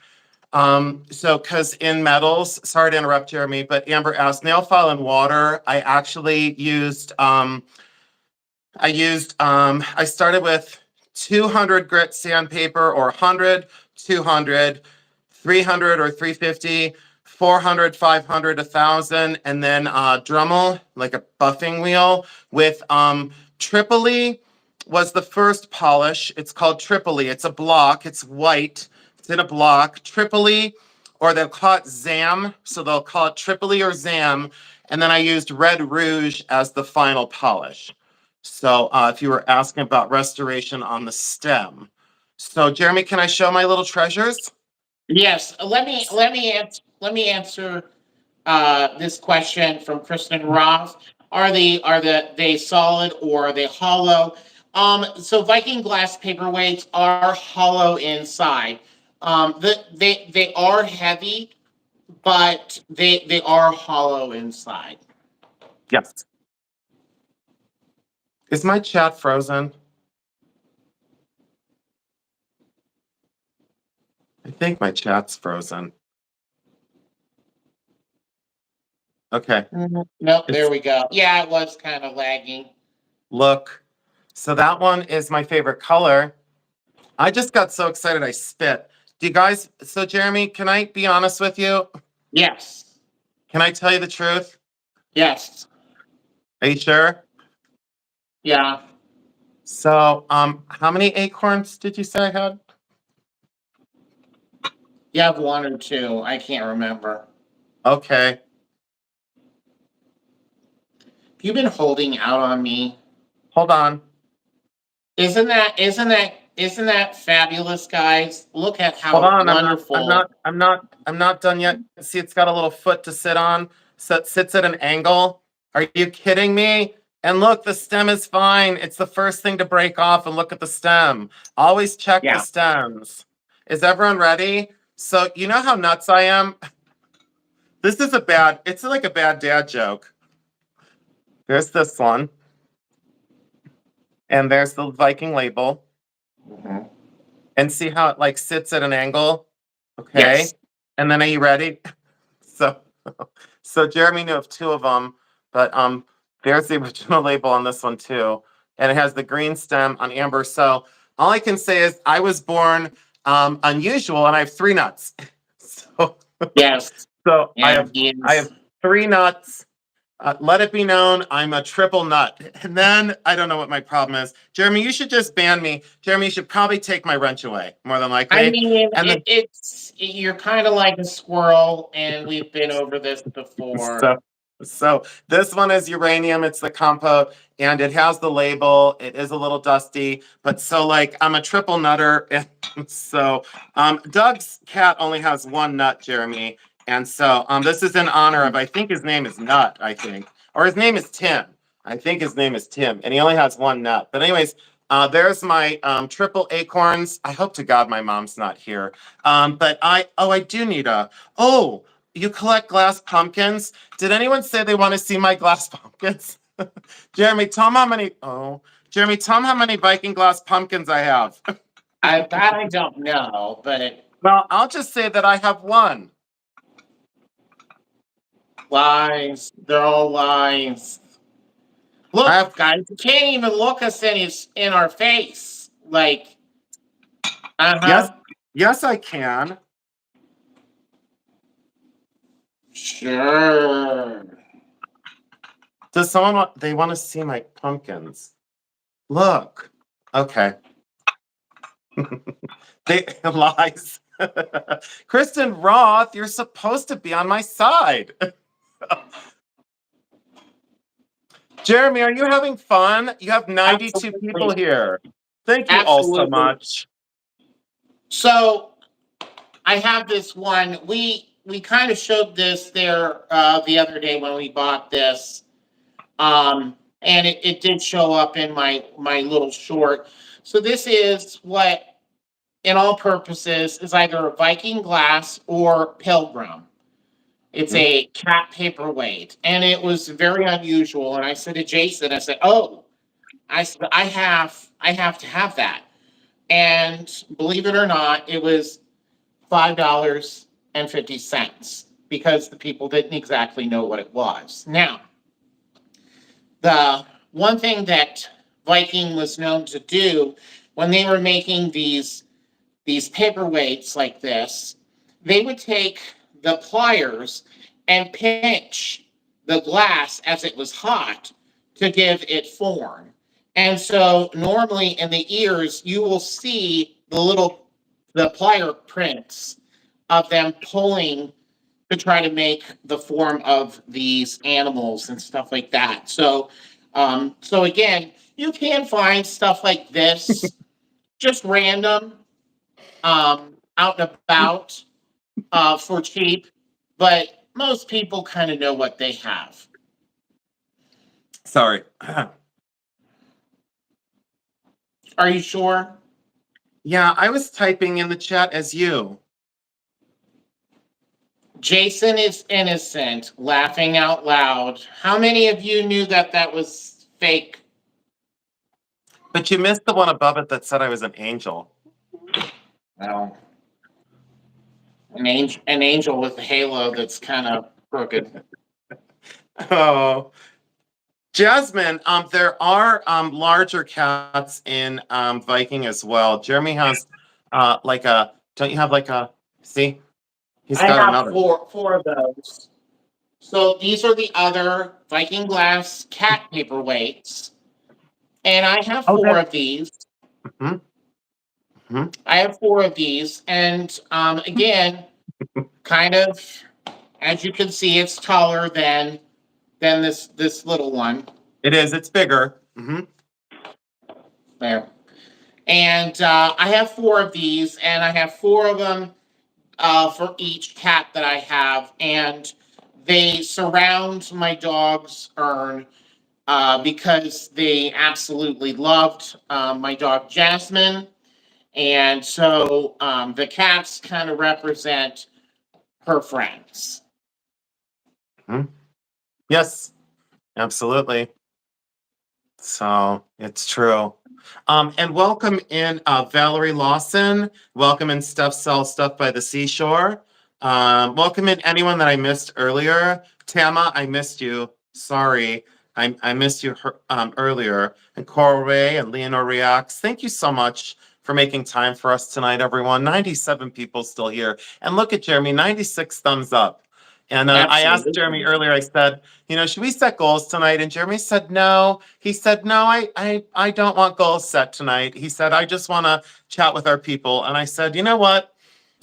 so because in metals, sorry to interrupt, Jeremy, but Amber asked nail file and water. I actually I started with 200 grit sandpaper, or 100, 200, 300 or 350, 400, 500, 1,000, and then Dremel, like a buffing wheel with Tripoli was the first polish. It's called Tripoli. It's a block. It's white. It's in a block. Tripoli, or they'll call it Zam. So they'll call it Tripoli or Zam. And then I used Red Rouge as the final polish. So if you were asking about restoration on the stem. So Jeremy, can I show my little treasures? Yes, let me answer this question from Kristen Roth. Are they solid or are they hollow? So Viking glass paperweights are hollow inside. They are heavy, but they are hollow inside. Yes. Is my chat frozen? I think my chat's frozen. Okay. Nope, there It's we go. Yeah, it was kind of lagging. look. So that one is my favorite color. I just got so excited I spit. Do you guys, so Jeremy, can I be honest with you? Yes, Can I tell you the truth? yes, Are you sure? yeah. So, how many acorns did you say I had? You have one or two. I can't remember. Okay. You've been holding out on me. Hold on. Isn't that fabulous, guys? Look at Hold how on. wonderful. I'm not done yet. See, it's got a little foot to sit on. So it sits at an angle. Are you kidding me? And look, the stem is fine. It's the first thing to break off, and look at the stem. Always check the Yeah. stems. Is everyone ready? So you know how nuts I am? It's like a bad dad joke. There's this one. And there's the Viking label. Mhm. And see how it like sits at an angle? Okay. Yes. And then are you ready? So so Jeremy knew of two of them, but there's the original label on this one too. And it has the green stem on amber. So all I can say is I was born unusual and I have three nuts. So Yes. so Yeah, he I is. have three nuts. Let it be known I'm a triple nut. And then I don't know what my problem is. Jeremy, you should just ban me. Jeremy, you should probably take my wrench away, more than I likely. mean, And then you're kind of like a squirrel, and we've been over this before. so so this one is uranium, it's the compote, and it has the label. It is a little dusty, but so like I'm a triple nutter. And so Doug's cat only has one nut, Jeremy. And so this is in honor of, I think his name is Nut, I think. Or his name is Tim. I think his name is Tim, and he only has one nut. But anyways, there's my triple acorns. I hope to God my mom's not here. But I do need a, oh, you collect glass pumpkins? Did anyone say they want to see my glass pumpkins? Jeremy, tell 'em how many, oh, Jeremy, tell 'em how many Viking glass pumpkins I have. That I don't know, but Well, I'll just say that I have one. lies. They're all lies. I Look, have, guys, you can't even look us in our face. Like, yes, uh-huh. yes, I can. Sure. Does someone want, they want to see my pumpkins? Look. Okay. They lies. Kristen Roth, you're supposed to be on my side. Jeremy, are you having fun? You have 92 people Absolutely. here. Thank you all so Absolutely. much. So I have this one. We kind of showed this there the other day when we bought this. And it did show up in my little short. So this is what, in all purposes, is either a Viking glass or Pilgrim. It's Mhm. a cat paperweight, and it was very unusual. And I said to Jason, I said, "Oh, I said I have to have that." And believe it or not, it was $5.50 because the people didn't exactly know what it was. Now, the one thing that Viking was known to do when they were making these paperweights like this, they would take the pliers and pinch the glass as it was hot to give it form. And so normally in the ears, you will see the plier prints of them pulling to try to make the form of these animals and stuff like that. So again, you can find stuff like this just random out and about for cheap, but most people kind of know what they have. Sorry. Are you sure? Yeah, I was typing in the chat as you. Jason is innocent, laughing out loud. How many of you knew that that was fake? But you missed the one above it that said I was an angel. Well, an angel with a halo that's kind of crooked. Oh. Jasmine, there are larger cats in Viking as well. Jeremy has like a, don't you have like a, see? He's I got have another. four of those. So these are the other Viking glass cat paperweights. And I have Oh, four that. of these. Hmm. Hmm. I have four of these. And again, kind of, as you can see, it's taller than this little one It is, it's bigger. Hmm. there. And I have four of these, and I have four of them for each cat that I have. And they surround my dog's urn because they absolutely loved my dog Jasmine. And so the cats kind of represent her friends. Hmm. Yes, absolutely. So it's true. And welcome in Valerie Lawson. Welcome in Steph Sells Stuff by the Seashore. Welcome in anyone that I missed earlier. Tama, I missed you. Sorry. I missed you earlier. And Coral Ray and Leonore Reacts. Thank you so much for making time for us tonight, everyone. 97 people still here. And look at Jeremy, 96 thumbs up. And I asked Jeremy Absolutely. earlier, I said, should we set goals tonight? And Jeremy said, no. He said, no, I don't want goals set tonight. He said, I just want to chat with our people. And I said, you know what?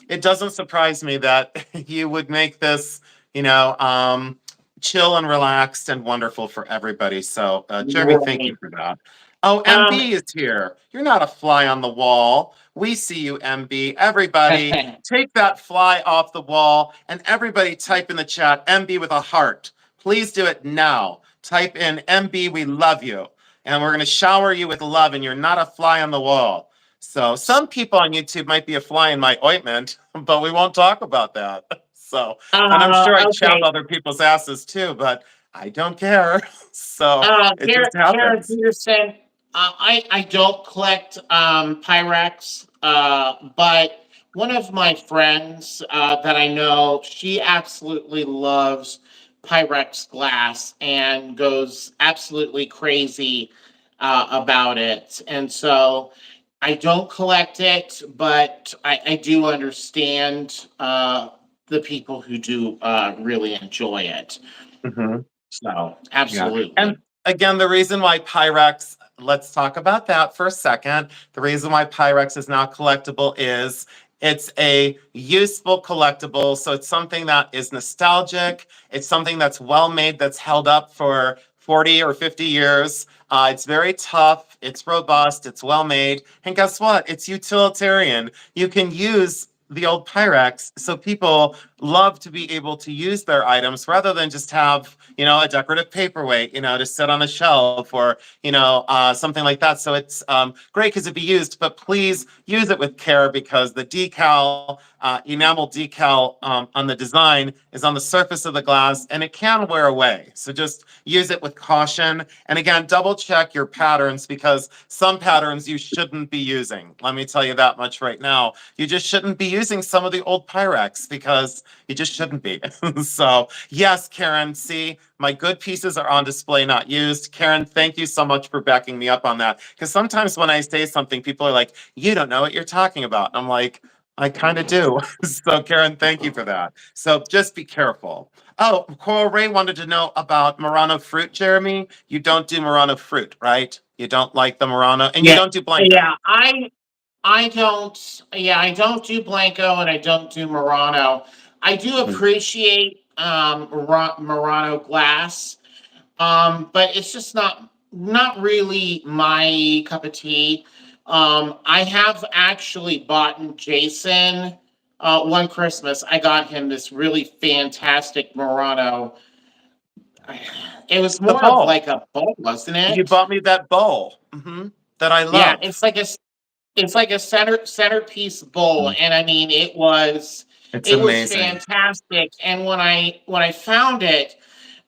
It doesn't surprise me that you would make this, chill and relaxed and wonderful for everybody. So, Jeremy, thank you Right. for that. Oh, Um, MB is here. You're not a fly on the wall. We see you, MB. Everybody, take that fly off the wall and everybody type in the chat, MB with a heart. Please do it now. Type in, MB, we love you. And we're going to shower you with love, and you're not a fly on the wall. So some people on YouTube might be a fly in my ointment, but we won't talk about that. So, and I'm sure I chap okay. other people's asses too, but I don't care. So it just Karen happens. Peterson, I don't collect Pyrex, but one of my friends that I know, she absolutely loves Pyrex glass and goes absolutely crazy about it. And so I don't collect it, but I do understand the people who do really enjoy it. Mhm. So, Yeah. And absolutely. again, the reason why Pyrex, let's talk about that for a second. The reason why Pyrex is now collectible is it's a useful collectible. So it's something that is nostalgic. It's something that's well made, that's held up for 40 or 50 years. It's very tough. It's robust. It's well made. And guess what? It's utilitarian. You can use the old Pyrex. So people love to be able to use their items rather than just have, a decorative paperweight, to sit on a shelf or, something like that. So it's great because it'd be used, but please use it with care because the decal, enamel decal on the design is on the surface of the glass and it can wear away. So just use it with caution. And again, double check your patterns because some patterns you shouldn't be using. Let me tell you that much right now. You just shouldn't be using some of the old Pyrex because you just shouldn't be. So yes, Karen, see, my good pieces are on display, not used. Karen, thank you so much for backing me up on that. Because sometimes when I say something, people are like, you don't know what you're talking about. I'm like, I kind of do. So Karen, thank you for that. So just be careful. Oh, Coral Ray wanted to know about Murano fruit, Jeremy. You don't do Murano fruit, right? You don't like the Murano, and you Yeah, don't do Blanco. yeah. I don't. Yeah, I don't do Blanco and I don't do Murano. I do Mm. appreciate Murano glass, but it's just not really my cup of tea. I have actually bought Jason one Christmas. I got him this really fantastic Murano. It was The more of bowl. like a bowl, wasn't You it? bought me that bowl that I Yeah, love. it's like a centerpiece bowl, Mm. and I mean It's it was amazing. fantastic. And when I found it,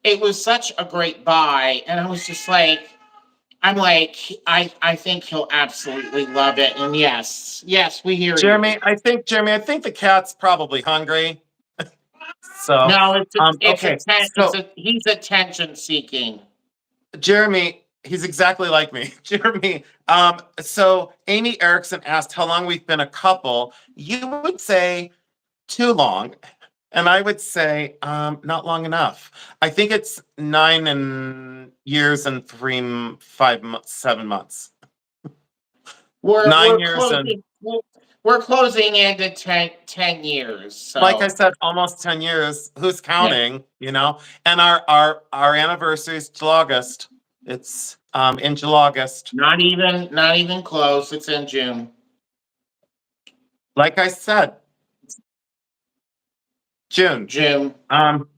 it was such a great buy, and I was just like, I'm like, I think he'll absolutely love it. And yes, we hear you. Jeremy, I think the cat's probably hungry. So, No, okay. So, he's attention seeking. Jeremy, he's exactly like me. Jeremy, so Amy Erickson asked how long we've been a couple. You would say too long. And I would say not long enough. I think it's 9 years and 5 months, 7 months. We're Nine we're years and, we're closing into 10 years. like I So said, almost 10 years. Who's yeah, counting? And our anniversary is July August. It's in July August. not even close. It's in June. Like I said, June. June. Um,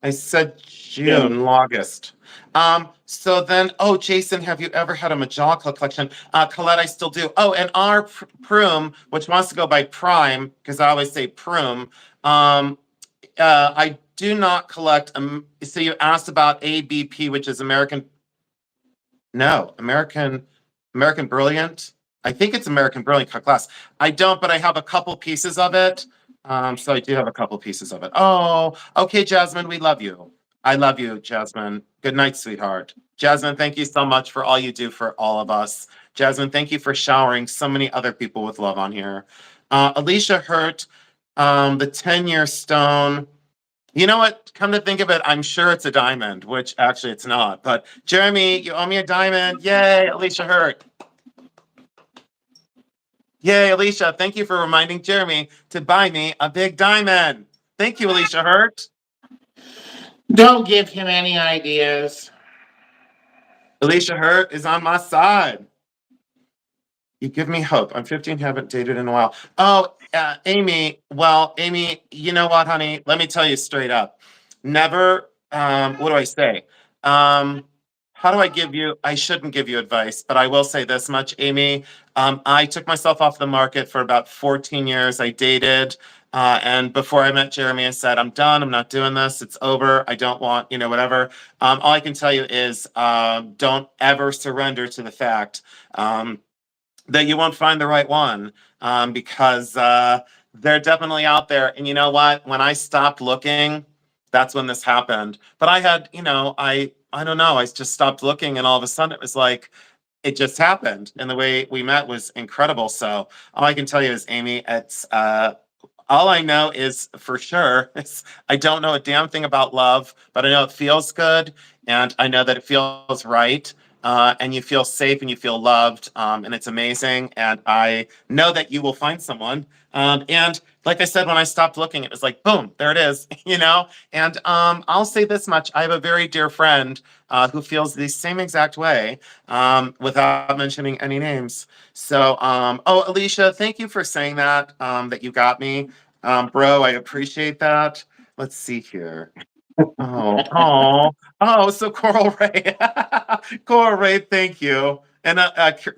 I said June. June, August. So then, oh, Jason, have you ever had a Majolica collection? Colette, I still do. Oh, and our Prum, which wants to go by Prime, because I always say Prum. I do not collect. So you asked about ABP, which is American. No, American Brilliant. I think it's American Brilliant cut glass. I don't, but I have a couple pieces of it. So I do have a couple pieces of it. Oh, okay, Jasmine, we love you. I love you, Jasmine. Good night, sweetheart. Jasmine, thank you so much for all you do for all of us. Jasmine, thank you for showering so many other people with love on here. Alicia Hurt, the 10-year stone. You know what? Come to think of it, I'm sure it's a diamond, which actually it's not. But Jeremy, you owe me a diamond. Yay, Alicia Hurt. Yay, Alicia. Thank you for reminding Jeremy to buy me a big diamond. Thank you, Alicia Hurt. Don't give him any ideas. Alicia Hurt is on my side. You give me hope. I'm 15, haven't dated in a while. Oh, Amy. Well, Amy, you know what, honey? Let me tell you straight up. Never, what do I say? How do I give you, I shouldn't give you advice, but I will say this much, Amy. I took myself off the market for about 14 years. I dated. And before I met Jeremy, I said, I'm done. I'm not doing this. It's over. I don't want, whatever. All I can tell you is don't ever surrender to the fact that you won't find the right one because they're definitely out there. And you know what? When I stopped looking, that's when this happened. But I had, I don't know. I just stopped looking, and all of a sudden it was like it just happened, and the way we met was incredible. So all I can tell you is, Amy, it's all I know is for sure is I don't know a damn thing about love, but I know it feels good, and I know that it feels right. And you feel safe and you feel loved, and it's amazing. And I know that you will find someone. And like I said, when I stopped looking, it was like, boom, there it is, And I'll say this much: I have a very dear friend who feels the same exact way, without mentioning any names. So, oh, Alicia, thank you for saying that. That you got me, bro. I appreciate that. Let's see here. Oh, so Coral Ray. Coral Ray, thank you. And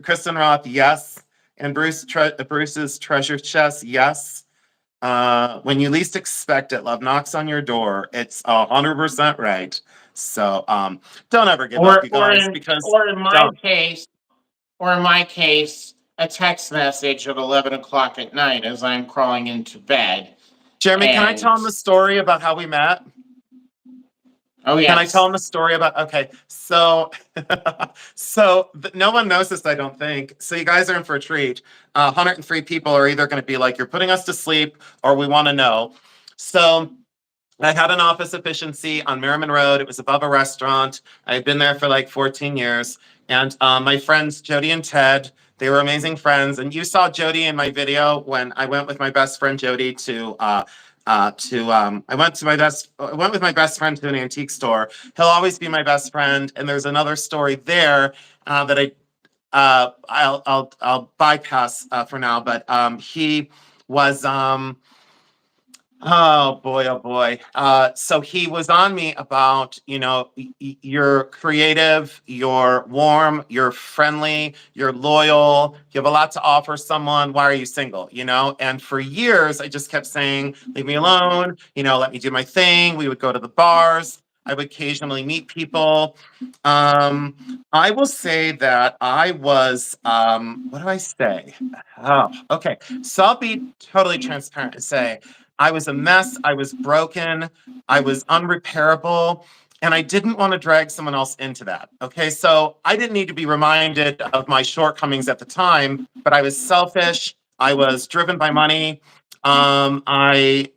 Kristen Roth, yes. And Bruce's treasure chest, yes. When you least expect it, love knocks on your door. It's 100% right. So don't ever give up, Or you or guys, in because or in my don't. case, or in my case, a text message at 11 o'clock at night as I'm crawling into bed. Jeremy, can I tell And him the story about how we met? oh Can I tell yes. him the story about? Okay, so no one knows this, I don't think. So you guys are in for a treat. 103 people are either going to be like, "You're putting us to sleep," or "We want to know." So I had an office efficiency on Merriman Road. It was above a restaurant. I had been there for like 14 years, and my friends Jody and Ted. They were amazing friends, and you saw Jody in my video when I went with my best friend Jody I went with my best friend to an antique store. He'll always be my best friend. And there's another story there that I'll bypass for now. But he was oh boy, oh boy. So he was on me about, you're creative, you're warm, you're friendly, you're loyal, you have a lot to offer someone. Why are you single? And for years, I just kept saying, leave me alone, let me do my thing. We would go to the bars. I would occasionally meet people. I will say that I was, what do I say? Oh, okay. So I'll be totally transparent and say, I was a mess. I was broken. I was unrepairable. And I didn't want to drag someone else into that. Okay. So I didn't need to be reminded of my shortcomings at the time, but I was selfish. I was driven by money. I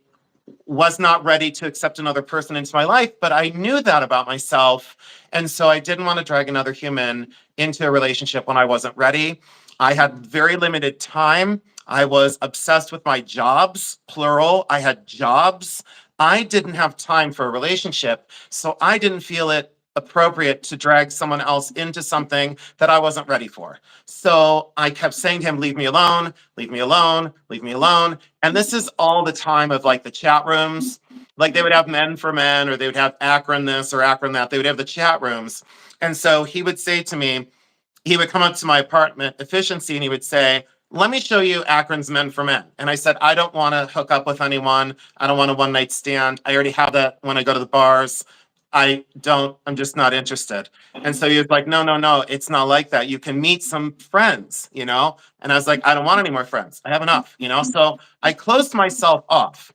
was not ready to accept another person into my life, but I knew that about myself. And so I didn't want to drag another human into a relationship when I wasn't ready. I had very limited time. I was obsessed with my jobs, plural. I had jobs. I didn't have time for a relationship. So I didn't feel it appropriate to drag someone else into something that I wasn't ready for. So I kept saying to him, leave me alone, leave me alone, leave me alone. And this is all the time of like the chat rooms. Like they would have men for men, or they would have Akron this or Akron that. They would have the chat rooms. And so he would say to me, he would come up to my apartment efficiency and he would say, let me show you Akron's Men for Men. And I said, I don't want to hook up with anyone. I don't want a one night stand. I already have that when I go to the bars. I'm just not interested. And so he was like, no, no, no, it's not like that. You can meet some friends, you know? And I was like, I don't want any more friends. I have enough, you know? So I closed myself off.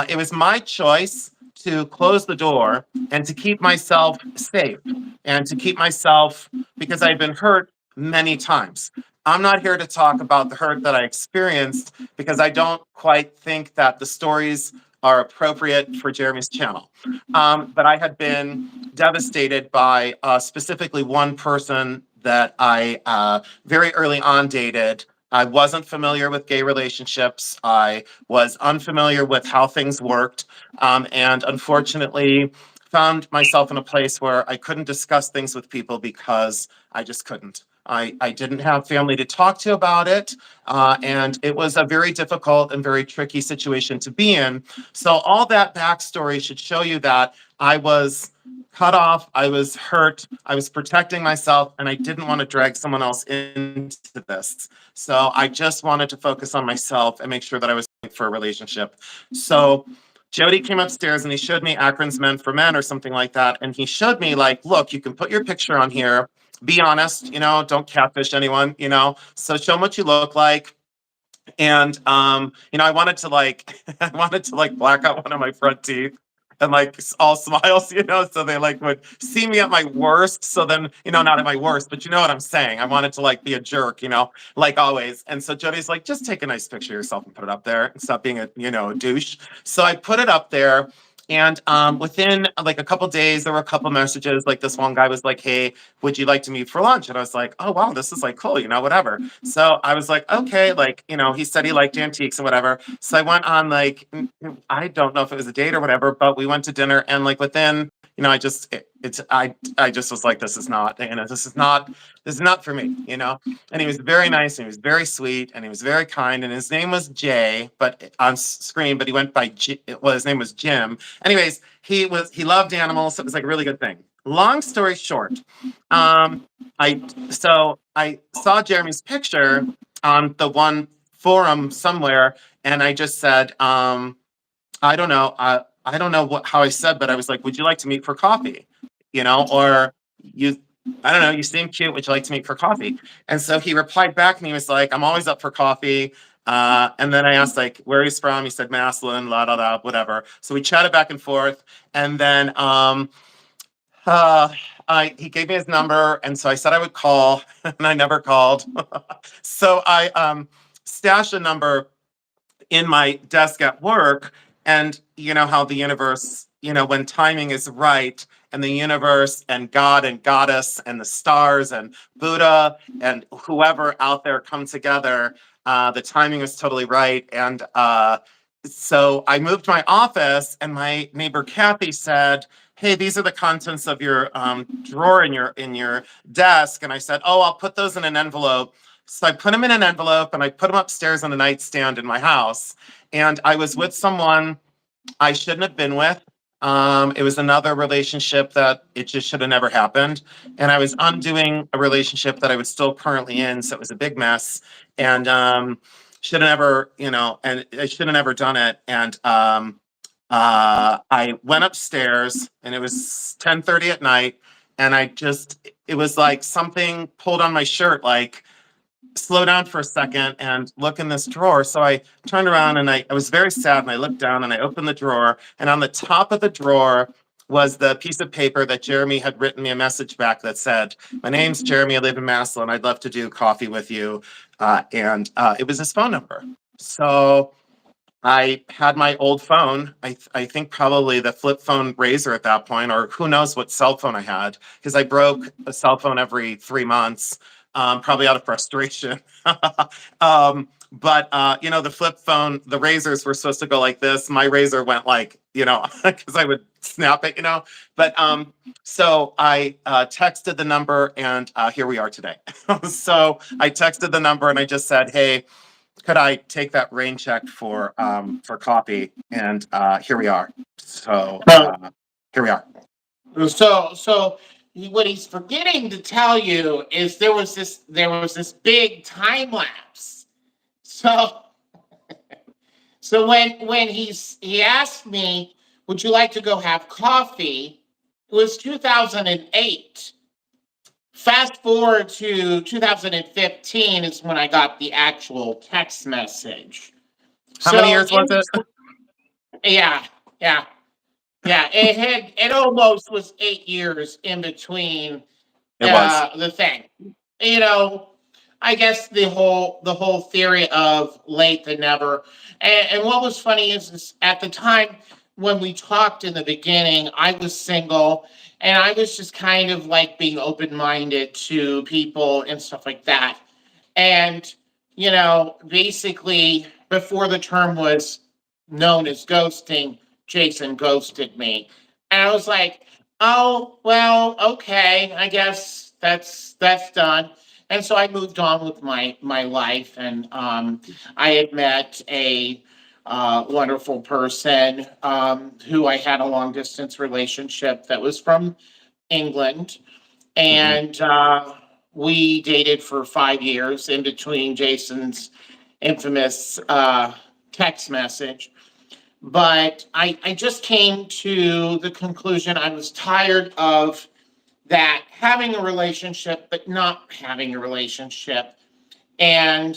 It was my choice to close the door and to keep myself safe and to keep myself, because I've been hurt many times. I'm not here to talk about the hurt that I experienced because I don't quite think that the stories are appropriate for Jeremy's channel. But I had been devastated by specifically one person that I very early on dated. I wasn't familiar with gay relationships. I was unfamiliar with how things worked. And unfortunately, found myself in a place where I couldn't discuss things with people because I just couldn't. I didn't have family to talk to about it. And it was a very difficult and very tricky situation to be in. So, all that backstory should show you that I was cut off, I was hurt, I was protecting myself, and I didn't want to drag someone else into this. So, I just wanted to focus on myself and make sure that I was for a relationship. So, Jody came upstairs and he showed me Akron's Men for Men or something like that. And he showed me, like, look, you can put your picture on here. Be honest, you know, don't catfish anyone, you know. So show them what you look like. And you know, I wanted to like I wanted to like black out one of my front teeth and like all smiles, you know, so they like would see me at my worst. So then, you know, not at my worst, but you know what I'm saying. I wanted to like be a jerk, you know, like always. And so Jody's like, just take a nice picture of yourself and put it up there and stop being a, you know, a douche. So I put it up there. And within like a couple days, there were a couple messages. Like this one guy was like, "Hey, would you like to meet for lunch?" And I was like, "Oh wow, this is like cool, you know, whatever." So I was like, "Okay," like you know, he said he liked antiques and whatever. So I went on like I don't know if it was a date or whatever, but we went to dinner and like within you know, I just was like, this is not, you know, this is not for me, you know. And he was very nice and he was very sweet and he was very kind and his name was Jay, but on screen, but he went by well, his name was Jim. Anyways, he loved animals, so it was like a really good thing. Long story short, um, I saw Jeremy's picture on the one forum somewhere, and I just said, I don't know. I don't know how I said, but I was like, "Would you like to meet for coffee?" You know, or you, I don't know. You seem cute. Would you like to meet for coffee? And so he replied back, and he was like, "I'm always up for coffee." And then I asked like where he's from. He said Maslin, la da da, whatever. So we chatted back and forth, and then uh, he gave me his number, and so I said I would call, and I never called. So I stashed a number in my desk at work. And you know how the universe, you know, when timing is right and the universe and God and goddess and the stars and Buddha and whoever out there come together, the timing was totally right. And so I moved my office and my neighbor Kathy said, "Hey, these are the contents of your drawer in your desk." And I said, "Oh, I'll put those in an envelope." So I put them in an envelope and I put them upstairs on a nightstand in my house. And I was with someone I shouldn't have been with. It was another relationship that it just should have never happened. And I was undoing a relationship that I was still currently in. So it was a big mess. And should have never, you know, and I should have never done it. And I went upstairs and it was 10:30 at night. And it was like something pulled on my shirt, like, slow down for a second and look in this drawer. So I turned around and I was very sad and I looked down and I opened the drawer. And on the top of the drawer was the piece of paper that Jeremy had written me a message back that said, "My name's Jeremy. I live in Maslin. I'd love to do coffee with you." And it was his phone number. So I had my old phone. I think probably the flip phone Razor at that point, or who knows what cell phone I had, because I broke a cell phone every 3 months, probably out of frustration. But you know, the flip phone, the Razors were supposed to go like this. My Razor went like, you know, because I would snap it, you know. But so I texted the number, and here we are today. So I texted the number, and I just said, "Hey, could I take that rain check for coffee?" And here we are. So here we are. So what he's forgetting to tell you is there was this big time lapse. So when he asked me, "Would you like to go have coffee?" it was 2008. Fast forward to 2015 is when I got the actual text message. How many So years was it? yeah, yeah, yeah. It almost was 8 years in between It was. the thing. You know, I guess the whole theory of late than never. And what was funny is at the time when we talked in the beginning, I was single and I was just kind of like being open minded to people and stuff like that. And, basically, before the term was known as ghosting, Jason ghosted me. And I was like, oh, well, okay, I guess that's done. And so I moved on with my life, and I had met a wonderful person who I had a long distance relationship that was from England, Mhm. and we dated for 5 years in between Jason's infamous text message. But I just came to the conclusion I was tired of that having a relationship, but not having a relationship. And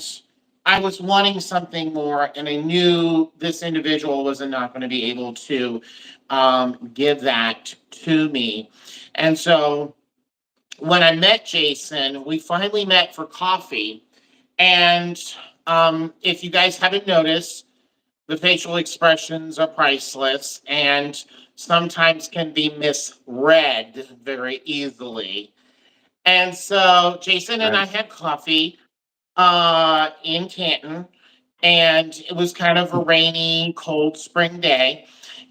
I was wanting something more, and I knew this individual was not going to be able to give that to me. And so when I met Jason, we finally met for coffee. And if you guys haven't noticed, the facial expressions are priceless and sometimes can be misread very easily. And so Jason and Right. I had coffee in Canton, and it was kind of a rainy, cold spring day.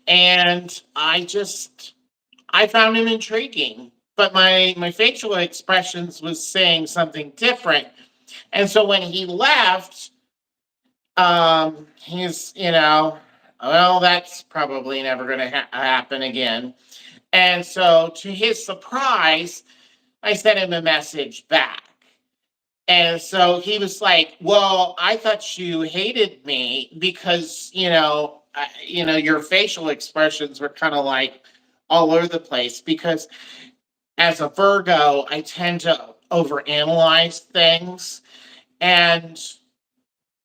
And I found him intriguing, but my facial expressions was saying something different. And so when he left, he's well, that's probably never going to happen again. And so to his surprise, I sent him a message back. And so he was like, "Well, I thought you hated me because your facial expressions were kind of like all over the place because as a Virgo, I tend to overanalyze things, and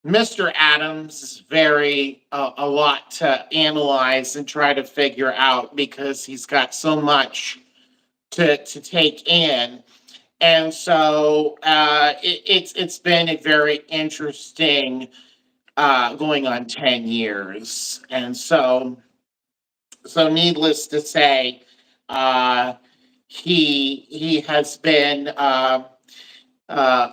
Mr. Adams is very a lot to analyze and try to figure out because he's got so much to take in." And so it's been a very interesting going on 10 years. And so needless to say, uh, he uh,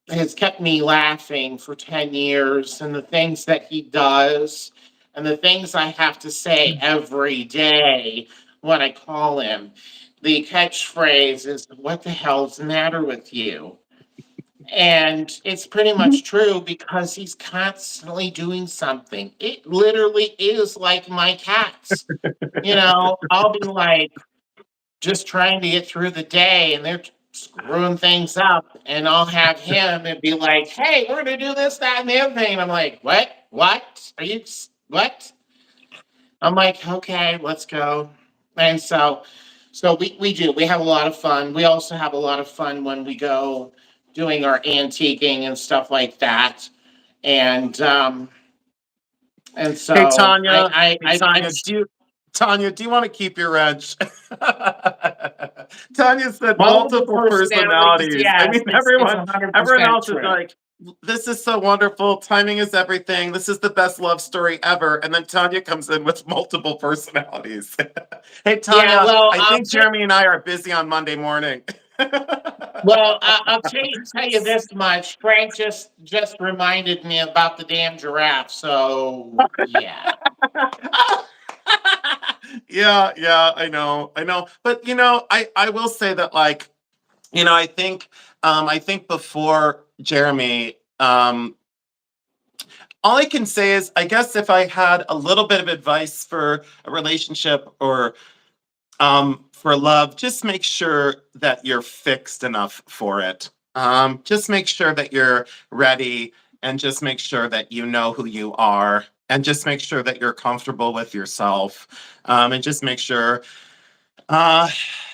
has kept me laughing for 10 years, and the things that he does and the things I have to say every day when I call him. The catchphrase is, "What the hell's the matter with you?" And it's pretty much true because he's constantly doing something. It literally is like my cats. I'll be like, just trying to get through the day and they're screwing things up, and I'll have him and be like, "Hey, we're gonna do this, that, and the other thing." And I'm like, what are you what? I'm like, "Okay, let's go." And so we have a lot of fun. We also have a lot of fun when we go doing our antiquing and stuff like that. And and Hey so Tanya. Hey I Tanya, Tanya, do you want to keep your wrench? Tanya said multiple multiple personalities. personalities. I Yes, mean, it's everyone, a hundred everyone percent else is true. like, this is so wonderful. Timing is everything. This is the best love story ever. And then Tanya comes in with multiple personalities. Hey Yeah, Tanya, well, I think Jeremy and I are busy on Monday morning. I'll tell you this much. Frank just reminded me about the damn giraffe. So yeah. Yeah, yeah, I know. But I will say that, like, I think before Jeremy, all I can say is, I guess if I had a little bit of advice for a relationship or for love, just make sure that you're fixed enough for it. Just make sure that you're ready, and just make sure that you know who you are, and just make sure that you're comfortable with yourself, and just make sure Uh,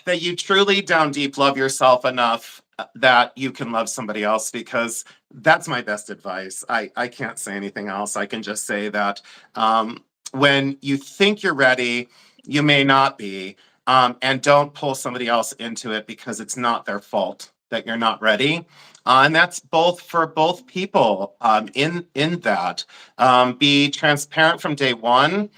that you truly down deep love yourself enough that you can love somebody else, because that's my best advice. I can't say anything else. I can just say that when you think you're ready, you may not be. And don't pull somebody else into it because it's not their fault that you're not ready. And that's both for both people in that. Be transparent from day one.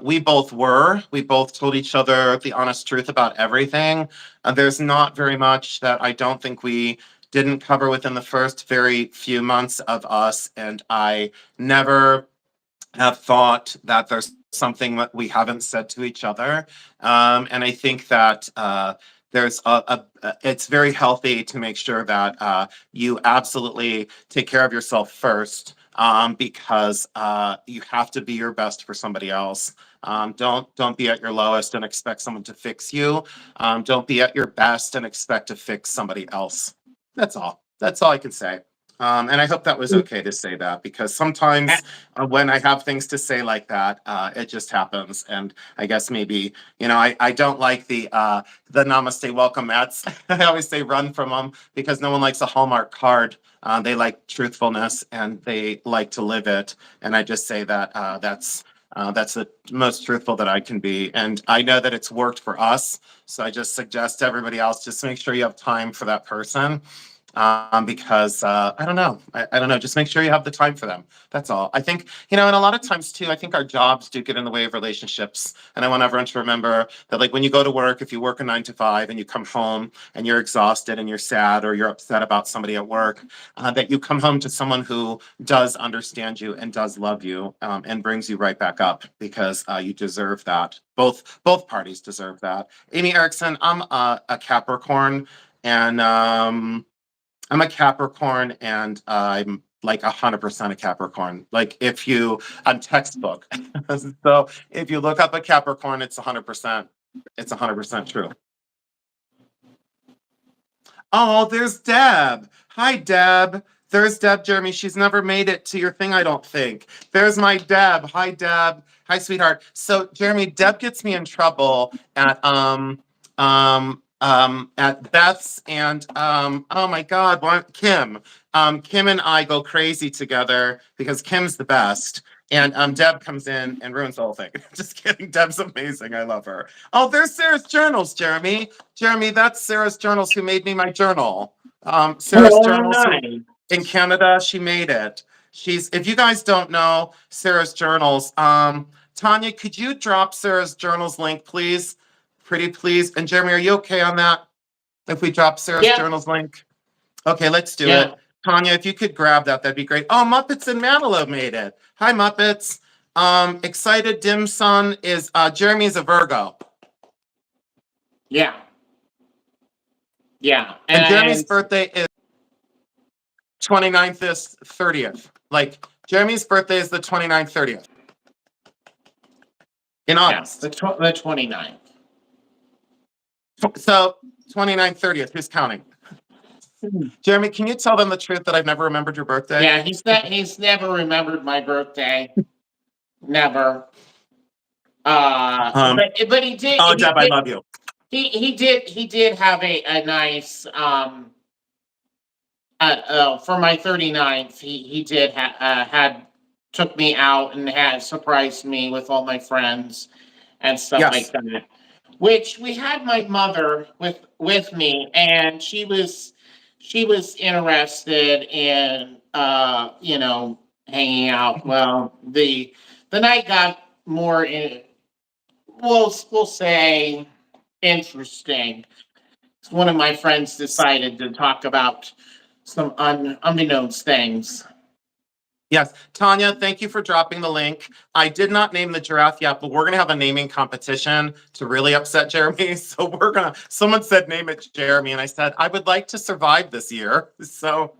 We both were. We both told each other the honest truth about everything. There's not very much that I don't think we didn't cover within the first very few months of us. And I never have thought that there's something that we haven't said to each other. And I think that there's it's very healthy to make sure that you absolutely take care of yourself first, because you have to be your best for somebody else. Don't be at your lowest and expect someone to fix you. Don't be at your best and expect to fix somebody else. That's all. That's all I can say. And I hope that was okay to say that, because sometimes when I have things to say like that, it just happens. And I guess maybe, I don't like the namaste welcome mats. I always say run from them, because no one likes a Hallmark card. They like truthfulness and they like to live it. And I just say that that's the most truthful that I can be. And I know that it's worked for us. So I just suggest to everybody else, just make sure you have time for that person. Because I don't know. I don't know. Just make sure you have the time for them. That's all. I think, and a lot of times too, I think our jobs do get in the way of relationships. And I want everyone to remember that, like, when you go to work, if you work a 9 to 5 and you come home and you're exhausted and you're sad or you're upset about somebody at work, that you come home to someone who does understand you and does love you, and brings you right back up, because you deserve that. Both parties deserve that. Amy Erickson, I'm a Capricorn, and I'm a Capricorn, and I'm like 100% a Capricorn. Like, if you on textbook, so if you look up a Capricorn, it's 100%. It's 100% true. Oh, there's Deb. Hi, Deb. There's Deb, Jeremy. She's never made it to your thing, I don't think. There's my Deb. Hi, Deb. Hi, sweetheart. So, Jeremy, Deb gets me in trouble at Beth's, and oh my God, Kim. Kim and I go crazy together because Kim's the best. And Deb comes in and ruins the whole thing. Just kidding. Deb's amazing. I love her. Oh, there's Sarah's journals, Jeremy. Jeremy, that's Sarah's journals, who made me my journal. Sarah's Oh, journals nice. in Canada, she made it. If you guys don't know Sarah's journals, Tanya, could you drop Sarah's journals link, please? Pretty please. And Jeremy, are you okay on that? If we drop Sarah's Yeah, journals link? Okay, let's do yeah, it. Tanya, if you could grab that, that'd be great. Oh, Muppets and Manilow made it. Hi, Muppets. Excited Dim Sun is Jeremy's a Virgo. yeah, yeah. And Jeremy's And birthday is 29th is 30th. Like, Jeremy's birthday is the 29th, 30th. In yeah, August. the 29th. So 29th, 30th, who's counting? Jeremy, can you tell them the truth that I've never remembered your birthday? Yeah, he's never remembered my birthday. Never. But he did. Oh, Deb, I love you. He did have a nice for my 39th. He did had took me out and had surprised me with all my friends and stuff like Yes. that. Which we had my mother with me, and she was interested in hanging out. Well, the night got more we'll say interesting. One of my friends decided to talk about some unbeknownst things. Yes. Tanya, thank you for dropping the link. I did not name the giraffe yet, but we're going to have a naming competition to really upset Jeremy. So someone said, name it Jeremy. And I said, I would like to survive this year. So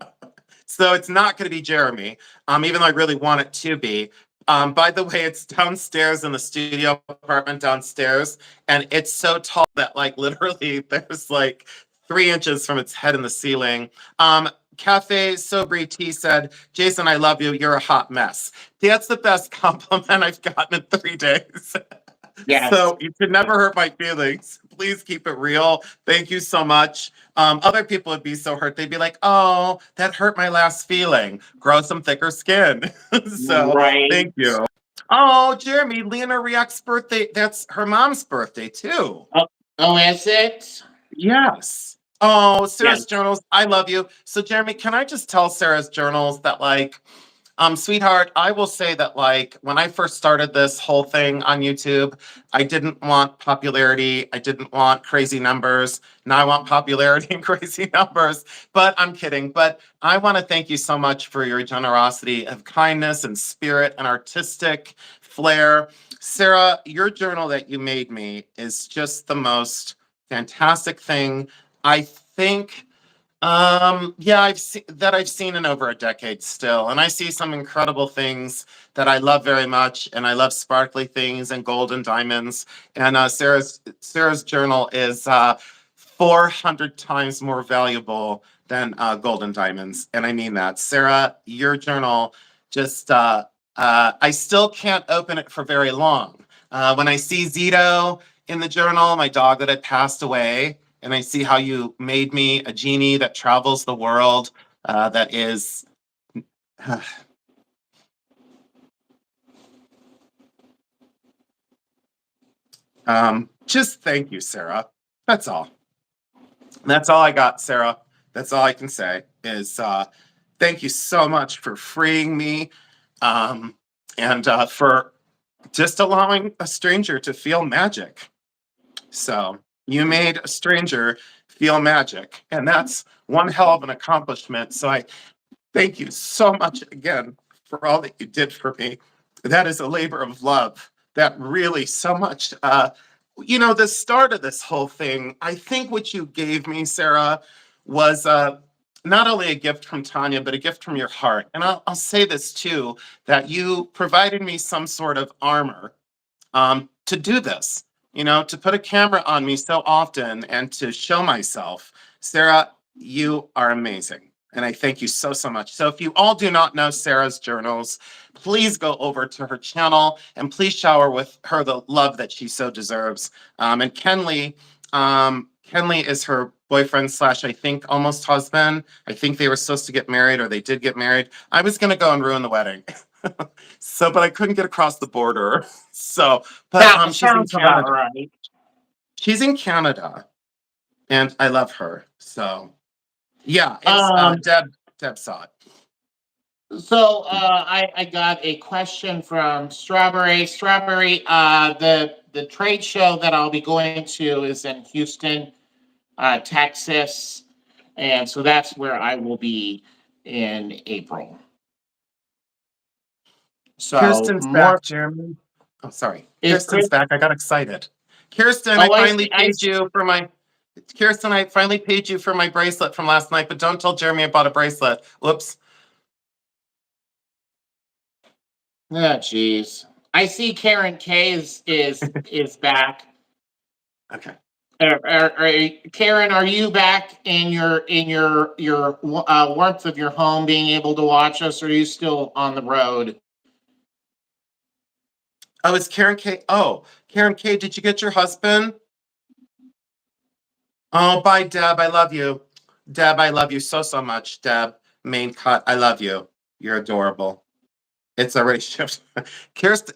it's not going to be Jeremy, even though I really want it to be. By the way, it's downstairs in the studio apartment downstairs, and it's so tall that, like, literally there's like 3 inches from its head in the ceiling. Cafe Sobri T said, Jason, I love you. You're a hot mess. That's the best compliment I've gotten in 3 days. Yes. So you should never hurt my feelings. Please keep it real. Thank you so much. Other people would be so hurt. They'd be like, oh, that hurt my last feeling. Grow some thicker skin. So Right. thank you. Oh, Jeremy, Lena Riak's birthday. That's her mom's birthday too. Oh, oh, is it? Yes. Oh, Sarah's Yes. journals. I love you. So, Jeremy, can I just tell Sarah's journals that, like, sweetheart, I will say that, like, when I first started this whole thing on YouTube, I didn't want popularity. I didn't want crazy numbers. Now I want popularity and crazy numbers. But I'm kidding. But I want to thank you so much for your generosity of kindness and spirit and artistic flair. Sarah, your journal that you made me is just the most fantastic thing. I think yeah, I've seen in over a decade still, and I see some incredible things that I love very much, and I love sparkly things and gold and diamonds. And Sarah's journal is 400 times more valuable than gold and diamonds, and I mean that. Sarah, your journal just I still can't open it for very long. When I see Zito in the journal, my dog that had passed away, and I see how you made me a genie that travels the world. That is, just thank you, Sarah. That's all. That's all I got, Sarah. That's all I can say is thank you so much for freeing me um, and for just allowing a stranger to feel magic. So you made a stranger feel magic, and that's one hell of an accomplishment. So I thank you so much again for all that you did for me. That is a labor of love. That really so much. The start of this whole thing, I think what you gave me, Sarah, was not only a gift from Tanya, but a gift from your heart. And I'll say this too, that you provided me some sort of armor to do this, to put a camera on me so often and to show myself. Sarah, you are amazing. And I thank you so, so much. So if you all do not know Sarah's journals, please go over to her channel and please shower with her the love that she so deserves. And Kenley is her boyfriend slash, I think, almost husband. I think they were supposed to get married or they did get married. I was going to go and ruin the wedding. So, but I couldn't get across the border. So, but That she's in sounds about Canada. right. She's in Canada, and I love her. So, yeah, it's Um, Deb. Deb saw it. so I got a question from Strawberry. Strawberry, the trade show that I'll be going to is in Houston, Texas, and so that's where I will be in April. So Kirsten's more back, Jeremy. Oh, sorry. is Kirsten's Chris. back. I got excited. Kirsten, I Oh, I finally see. I paid you for my. Kirsten, I finally paid you for my bracelet from last night, but don't tell Jeremy I bought a bracelet. Whoops. oh, jeez. I see Karen K is back. Okay. Karen, are you back in your warmth of your home, being able to watch us, or are you still on the road? Oh, it's Karen K. Oh, Karen K. Did you get your husband? Oh, bye, Deb. I love you. Deb, I love you so, so much. Deb, main cut. I love you. You're adorable. It's already shipped. Kirsten,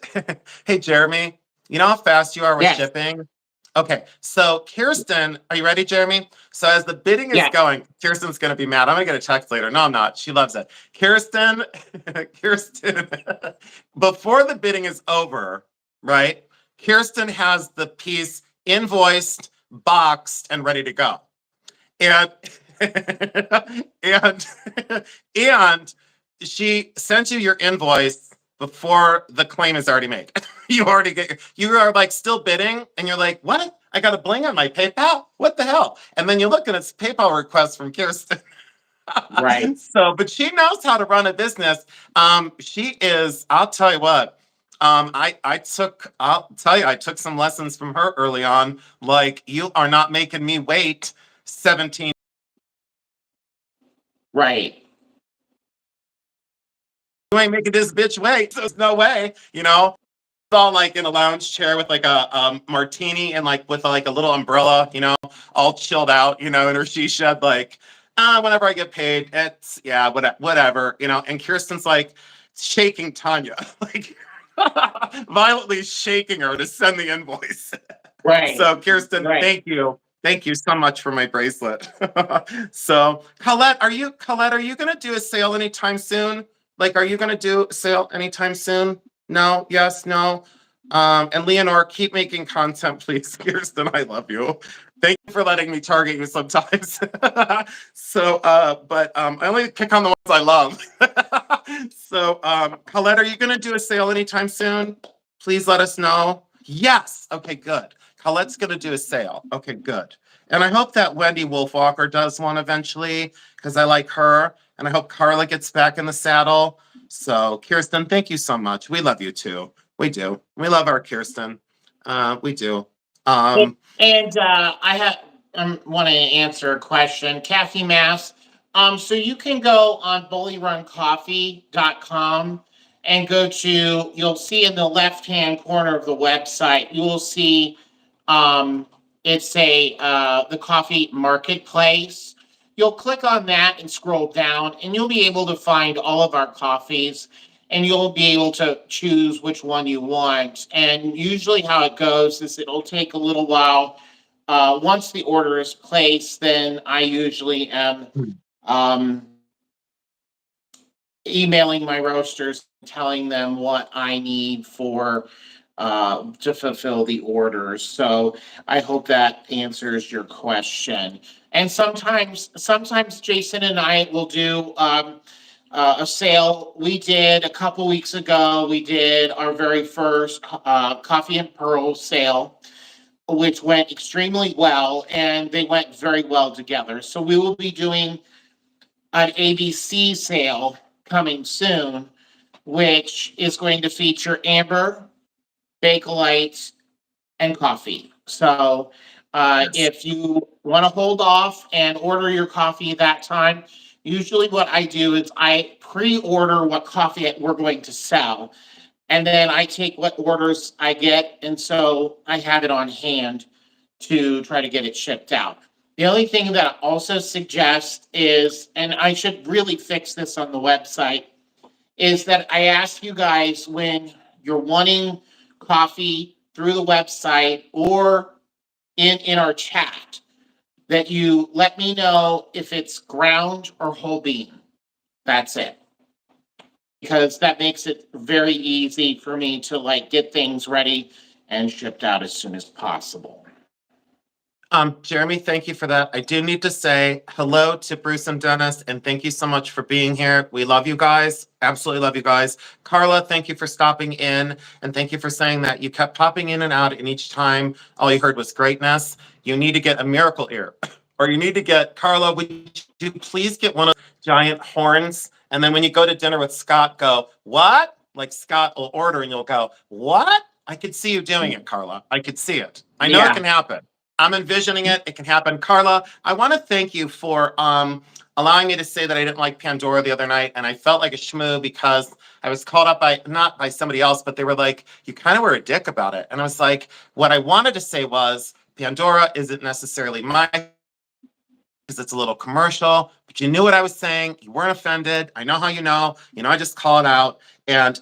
hey, Jeremy, you know how fast you are with Yes, shipping? Okay, so Kirsten, are you ready, Jeremy? So as the bidding is yes. going, Kirsten's going to be mad. I'm going to get a text later. No, I'm not. She loves it. Kirsten, Kirsten, before the bidding is over, right? Kirsten has the piece invoiced, boxed, and ready to go. And and and she sent you your invoice before the claim is already made. You are like still bidding, and you're like, what? I got a bling on my PayPal? What the hell? And then you look and it's PayPal request from Kirsten. Right. So, but she knows how to run a business. She is, I'll tell you what. I'll tell you, I took some lessons from her early on. Like, you are not making me wait 17. Right. You ain't making this bitch wait. So there's no way, you know. all like in a lounge chair with like a martini and like with like a little umbrella, all chilled out, in her she shed like, whenever I get paid, it's yeah, whatever, And Kirsten's like shaking Tanya, like violently shaking her to send the invoice. Right. So Kirsten, Right. thank you. Thank you so much for my bracelet. So Colette, are you gonna do a sale anytime soon? Like, are you gonna do a sale anytime soon? No, yes, no. And Leonore, keep making content, please. Kirsten, I love you. Thank you for letting me target you sometimes. So, but I only pick on the ones I love. So, Colette, are you gonna do a sale anytime soon? Please let us know. Yes. Okay, good. Colette's gonna do a sale. Okay, good. And I hope that Wendy Wolfwalker does one eventually, because I like her. And I hope Carla gets back in the saddle. So, Kirsten, thank you so much. We love you too. We do. We love our Kirsten. We do. Um, And I have want to answer a question, Kathy Mass. So you can go on BullyRunCoffee.com and go to. You'll see in the left hand corner of the website. You will see it's a the coffee marketplace. You'll click on that and scroll down, and you'll be able to find all of our coffees, and you'll be able to choose which one you want. And usually, how it goes is it'll take a little while. Once the order is placed, then I usually am um, emailing my roasters, telling them what I need for to fulfill the orders. So I hope that answers your question. And sometimes Jason and I will do a sale. We did a couple weeks ago. We did our very first coffee and pearl sale, which went extremely well, and they went very well together. So we will be doing an ABC sale coming soon, which is going to feature amber, Bakelite, and coffee. So yes. if you want to hold off and order your coffee that time, usually what I do is I pre-order what coffee we're going to sell, and then I take what orders I get, and so I have it on hand to try to get it shipped out. The only thing that I also suggest is, and I should really fix this on the website, is that I ask you guys when you're wanting coffee through the website or in our chat that you let me know if it's ground or whole bean. That's it. Because that makes it very easy for me to like get things ready and shipped out as soon as possible. Jeremy, thank you for that. I do need to say hello to Bruce and Dennis, and thank you so much for being here. We love you guys. Absolutely love you guys. Carla, thank you for stopping in, and thank you for saying that you kept popping in and out, and each time all you heard was greatness. You need to get a miracle ear, or you need to get Carla. Would you please get one of those giant horns? And then when you go to dinner with Scott, go, what? Like Scott will order, and you'll go, what? I could see you doing it, Carla. I could see it. I know it Yeah. can happen. I'm envisioning it. It can happen. Carla, I want to thank you for allowing me to say that I didn't like Pandora the other night. And I felt like a schmoo because I was called up by, not by somebody else, but they were like, you kind of were a dick about it. And I was like, what I wanted to say was, Pandora isn't necessarily my, because it's a little commercial, but you knew what I was saying. You weren't offended. I know how you know. I just call it out. And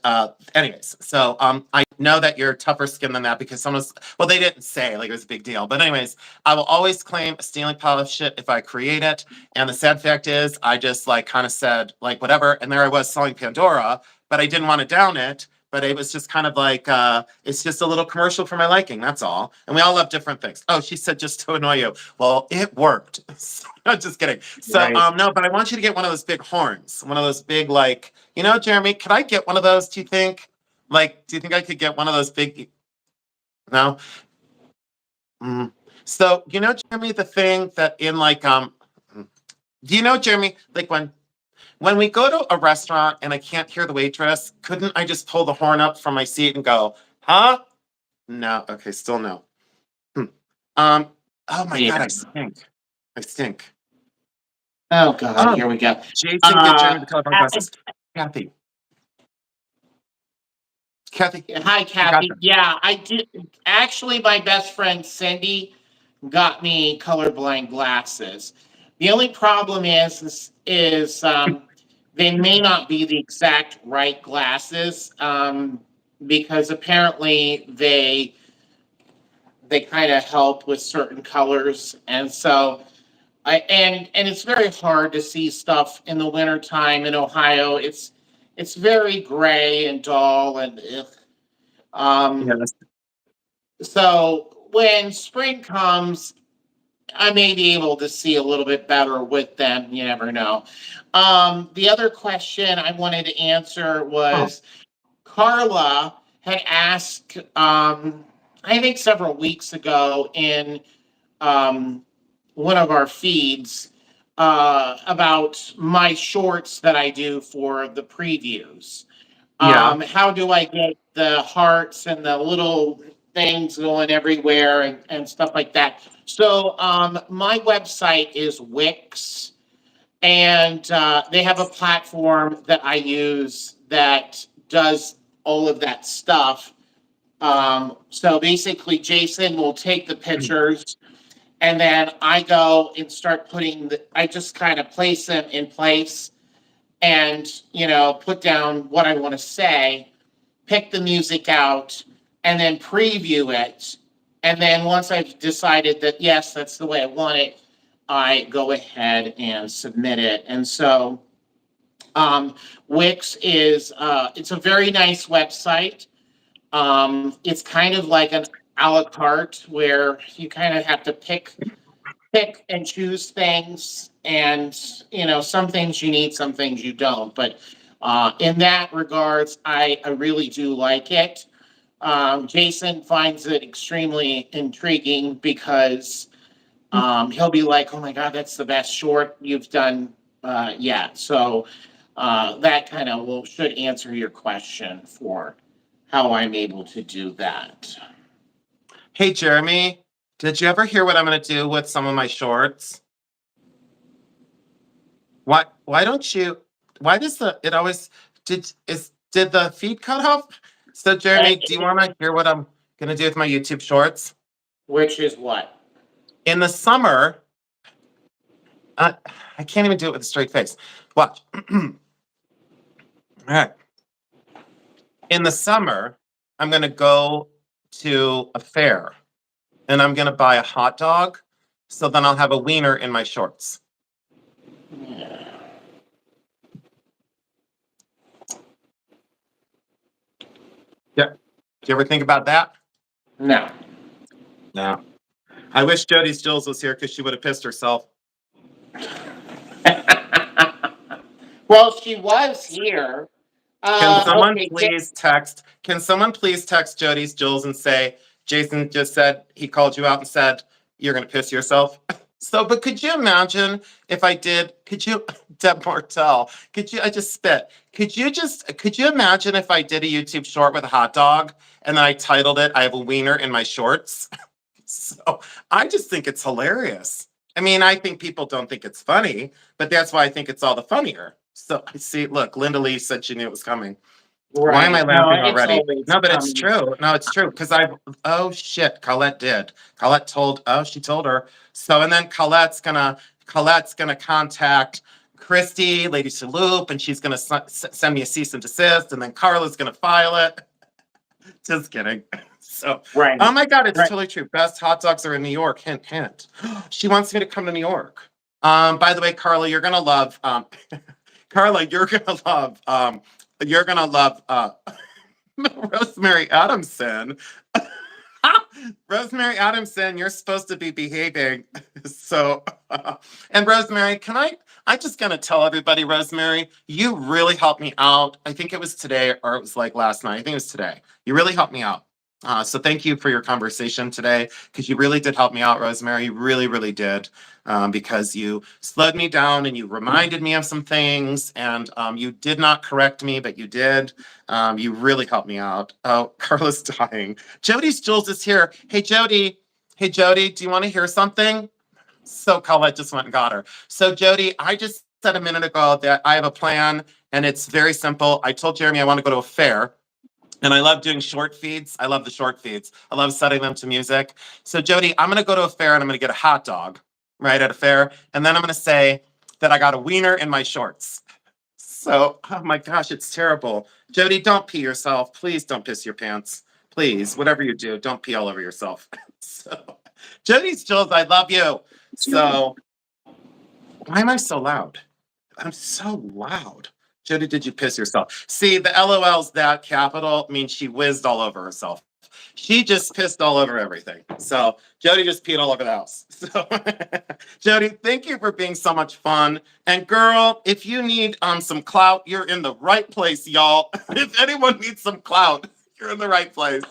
anyways, so I know that you're tougher skinned than that because someone's, well, they didn't say like it was a big deal. But anyways, I will always claim a stealing pile of shit if I create it. And the sad fact is I just like kind of said like whatever. And there I was selling Pandora, but I didn't want to down it. But it was just kind of like, it's just a little commercial for my liking. That's all. And we all love different things. Oh, she said just to annoy you. Well, it worked. No, just kidding. So, Right. no, but I want you to get one of those big horns, one of those big, like, Jeremy, could I get one of those? Do you think? Like, do you think I could get one of those big? No. Mm. So, Jeremy, the thing that in like, do you know, Jeremy, like when we go to a restaurant and I can't hear the waitress, couldn't I just pull the horn up from my seat and go, huh? No. Okay, still no. Hmm. Um. Oh my God, I Yeah. stink. I stink. Oh God, Oh, here we go. Jason, get Uh, Jeremy the colorblind I, glasses. Kathy, Kathy, Hi, you got Kathy. them. Yeah, I did. Actually, my best friend Cindy got me colorblind glasses. The only problem is they may not be the exact right glasses because apparently they kind of help with certain colors, and so and it's very hard to see stuff in the wintertime in Ohio. It's very gray and dull and ugh. Um, Yes. so when spring comes, I may be able to see a little bit better with them. You never know. The other question I wanted to answer Oh, was Carla had asked, I think several weeks ago in um, one of our feeds about my shorts that I do for the previews. yeah. How do I get the hearts and the little things going everywhere and stuff like that? So my website is Wix, and they have a platform that I use that does all of that stuff. So basically, Jason will take the pictures and then I go and start I just kind of place them in place and, put down what I want to say, pick the music out, and then preview it. And then once I've decided that, yes, that's the way I want it, I go ahead and submit it. And so um, Wix it's a very nice website. It's kind of like an a la carte where you kind of have to pick and choose things, and some things you need, some things you don't, but in that regards I really do like it. Jason finds it extremely intriguing because he'll be like, oh my god, that's the best short you've done yet. So that kind of will should answer your question for how I'm able to do that. Hey, Jeremy, did you ever hear what I'm going to do with some of my shorts? Why don't you? Why does it always did the feed cut off? So, Uh, Jeremy, do you want to hear what I'm going to do with my YouTube shorts? which is what? In the summer, uh, I can't even do it with a straight face. Watch. All right. In the summer, I'm going to go to a fair and I'm going to buy a hot dog. So then I'll have a wiener in my shorts. Yeah. Do you ever think about that? No. No. I wish Jody Stills was here because she would have pissed herself. Well, she was here. Can someone Okay. please text? Can someone please text Jody's Jules and say Jason just said he called you out and said you're gonna piss yourself? So, but could you imagine if I did? Could you, Deb Martell? Could you? I just spit. Could you imagine if I did a YouTube short with a hot dog and then I titled it "I have a wiener in my shorts"? So I just think it's hilarious. I mean, I think people don't think it's funny, but that's why I think it's all the funnier. So I see, look, Linda Lee said she knew it was coming. Why am I Right. No, laughing it's already? always No, but it's coming. true. No, it's true. Because oh shit, Colette did. Colette told, oh, she told her. So, and then Colette's gonna contact Christy, Lady Saloop, and she's gonna send me a cease and desist, and then Carla's gonna file it. Just kidding. So, Right. oh my God, it's Right. totally true. Best hot dogs are in New York. Hint, hint. She wants me to come to New York. By the way, Carla, you're gonna love. Carla, you're gonna love. Rosemary Adamson. Rosemary Adamson, you're supposed to be behaving. So, and Rosemary, I'm just going to tell everybody, Rosemary, you really helped me out. I think it was today or it was like last night. I think it was today. You really helped me out. So thank you for your conversation today because you really did help me out, Rosemary. You really, really did because you slowed me down and you reminded me of some things and you did not correct me, but you did. You really helped me out. Oh, Carla's dying. Jody's Jules is here. Hey, Jody. Hey, Jody, do you want to hear something? So Colette just went and got her. So Jody, I just said a minute ago that I have a plan and it's very simple. I told Jeremy I want to go to a fair And I love doing short feeds. I love the short feeds. I love setting them to music. So Jody, I'm going to go to a fair and I'm going to get a hot dog, right, at a fair. And then I'm going to say that I got a wiener in my shorts. So, oh my gosh, it's terrible. Jody, don't pee yourself. Please don't piss your pants. Please, whatever you do, don't pee all over yourself. So, Jody's Jules, I love you. So, why am I so loud? I'm so loud. Jody, did you piss yourself? See, the LOL's that capital means she whizzed all over herself. She just pissed all over everything. So Jody just peed all over the house. So Jody, thank you for being so much fun. And girl, if you need some clout, you're in the right place, y'all. If anyone needs some clout, you're in the right place.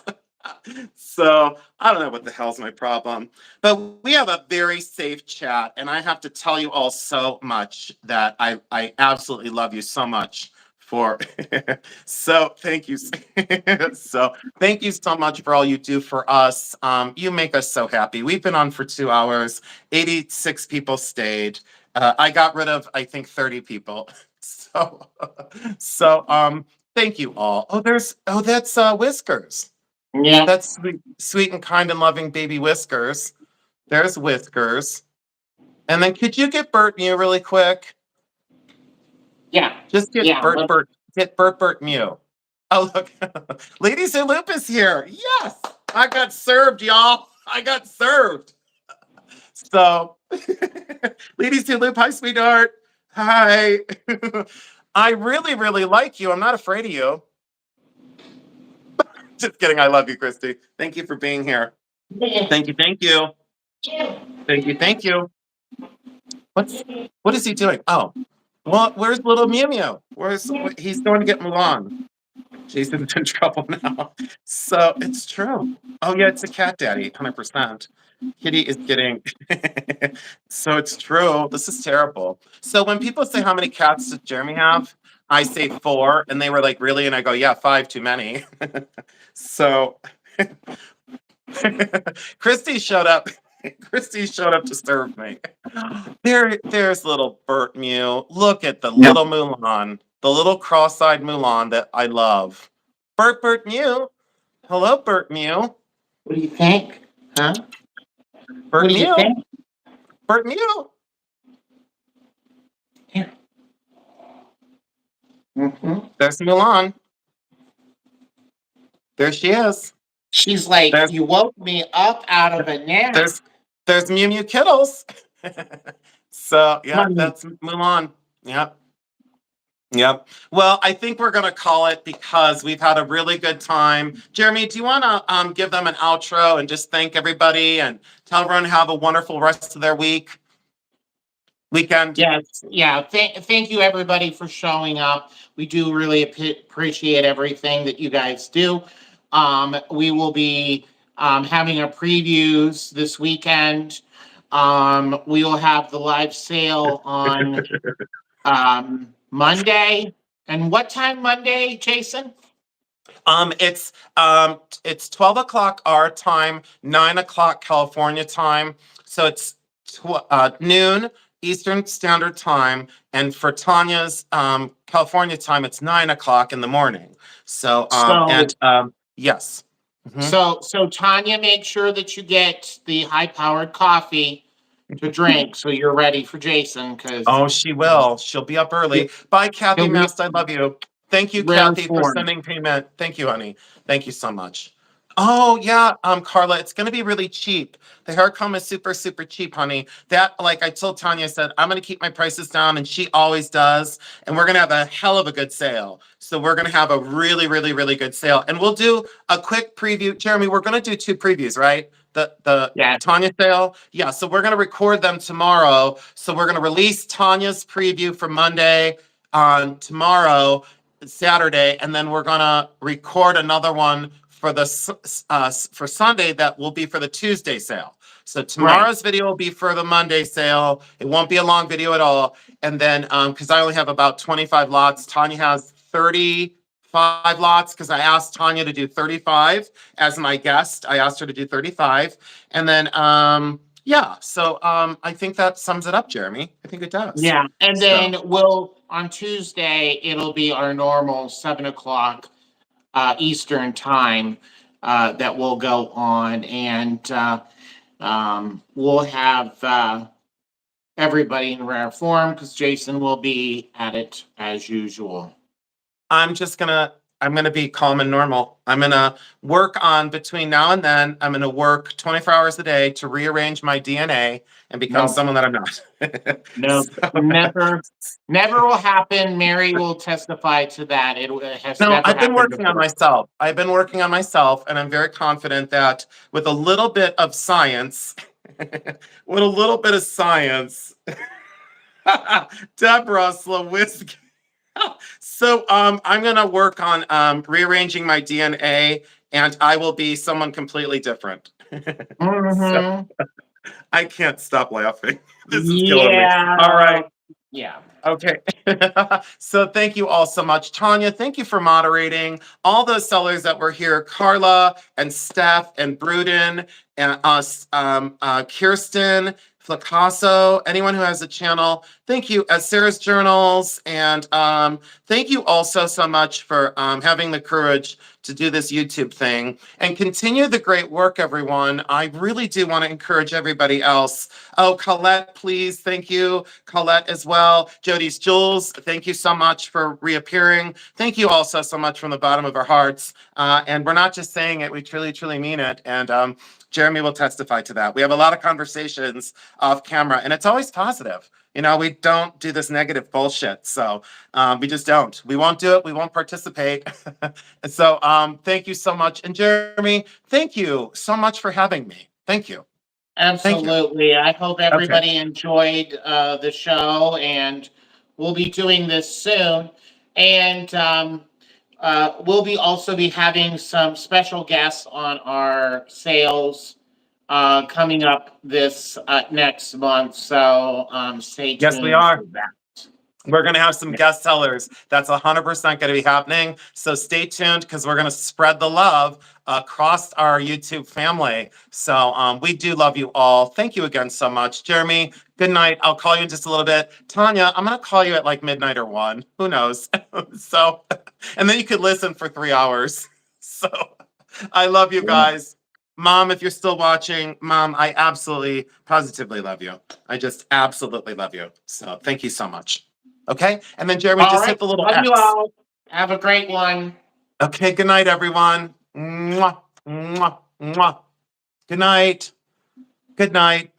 So I don't know what the hell's my problem. But we have a very safe chat, and I have to tell you all so much that I absolutely love you so much for so thank you. So thank you so much for all you do for us. You make us so happy. We've been on for 2 hours. 86 people stayed. I got rid of I think 30 people. So thank you all. That's Whiskers. Yeah. That's sweet and kind and loving baby Whiskers. There's Whiskers. And then could you get Bert Mew really quick? Yeah. Just get Yeah. Bert Mew. Oh look. Ladies Who Loop is here. Yes. I got served, y'all. I got served. So Ladies Who Loop, hi, sweetheart. Hi. I really, really like you. I'm not afraid of you. Just kidding. I love you, Christy. Thank you for being here. Thank you. Thank you. Thank you. Thank you. What is he doing? Oh, well, where's little Mew Mew? He's going to get Mulan. Jason's in trouble now. So it's true. Oh yeah, it's a cat daddy, 100%. Kitty is getting. So it's true. This is terrible. So when people say how many cats does Jeremy have, I say 4, and they were like, "Really?" And I go, "Yeah, 5 too many." So Christy showed up. Christy showed up to serve me. There's little Bert Mew. Look at the little Mulan, the little cross-eyed Mulan that I love. Bert Mew. Hello, Bert Mew. What do you think? Huh? What Bert do you Mew. think? Bert Mew. Here. Mm-hmm. There's Mulan. There she is. She's like, There's you woke me up out of a nap. there's Mew Mew Kittles. So yeah, Honey. that's Mulan. Yep. Yep. Well, I think we're gonna call it because we've had a really good time. Jeremy, do you want to give them an outro and just thank everybody and tell everyone to have a wonderful rest of their weekend? Yes, yeah. Thank you everybody for showing up. We do really appreciate everything that you guys do. We will be having our previews this weekend. We will have the live sale on Monday. And what time Monday, Jason? It's 12 o'clock our time, 9 o'clock California time. So it's noon Eastern Standard Time, and for Tanya's California time, it's 9 o'clock in the morning. So yes. So Tanya, make sure that you get the high-powered coffee to drink so you're ready for Jason. Oh, she will. She'll be up early. Bye, Kathy Mast. I love you. Thank you, Kathy, for sending payment. Thank you, honey. Thank you so much. Oh yeah, Carla, it's gonna be really cheap. The hair comb is super, super cheap, honey. That, like I told Tanya, I said I'm gonna keep my prices down, and she always does. And we're gonna have a hell of a good sale. So we're gonna have a really, really, really good sale. And we'll do a quick preview. Jeremy, we're gonna do 2 previews, right? The Tanya sale. Yeah, so we're gonna record them tomorrow. So we're gonna release Tanya's preview for Monday on tomorrow, Saturday, and then we're gonna record another one for for Sunday that will be for the Tuesday sale. So tomorrow's video will be for the Monday sale. It won't be a long video at all. And then because I only have about 25 lots, Tanya has 35 lots because I asked Tanya to do 35 as my guest. I asked her to do 35. And then yeah, so I think that sums it up, Jeremy. I think it does. Yeah, and then on Tuesday, it'll be our normal 7 o'clock Eastern time that will go on, and we'll have everybody in rare form because Jason will be at it as usual. I'm gonna be calm and normal. I'm gonna work on between now and then. I'm gonna work 24 hours a day to rearrange my DNA and become No, someone that I'm not. no, So, never, never will happen. Mary will testify to that. It has no, never I've been happened working on before. myself. I've been working on myself, and I'm very confident that with a little bit of science, with a little bit of science, Deborah Slawiski. So I'm gonna work on rearranging my DNA, and I will be someone completely different. So Hmm. I can't stop laughing. This is killing me. All Yeah, right. yeah. Okay. So thank you all so much. Tanya, thank you for moderating. All those sellers that were here, Carla and Steph and Bruden and us, Kirsten, Flacasso, anyone who has a channel. Thank you. Sarah's Journals. And thank you also so much for having the courage to do this YouTube thing. And continue the great work, everyone. I really do want to encourage everybody else. Oh, Colette, please. Thank you. Colette as well. Jody's Jules, thank you so much for reappearing. Thank you also so much from the bottom of our hearts. And we're not just saying it, we truly, truly mean it. And Jeremy will testify to that. We have a lot of conversations off camera, and it's always positive. You know, we don't do this negative bullshit. So we just don't. We won't do it. We won't participate. So thank you so much. And Jeremy, thank you so much for having me. Thank you. Thank you. Absolutely. I hope Okay. everybody enjoyed the show, and we'll be doing this soon. And we'll be also be having some special guests on our sales coming up this next month. So stay Yes, we tuned are. for that. We're going to have some guest sellers. That's 100% going to be happening. So stay tuned because we're going to spread the love across our YouTube family. So we do love you all. Thank you again so much. Jeremy, good night. I'll call you in just a little bit. Tanya, I'm going to call you at like midnight or 1. Who knows? So, and then you could listen for 3 hours. So I love you guys. Mom, if you're still watching, Mom, I absolutely, positively love you. I just absolutely love you. So thank you so much. Okay. And then Jeremy, All just hit right. the little Love you X. all. Have a great one. Okay. Good night, everyone. Mwah, mwah, mwah. Good night. Good night.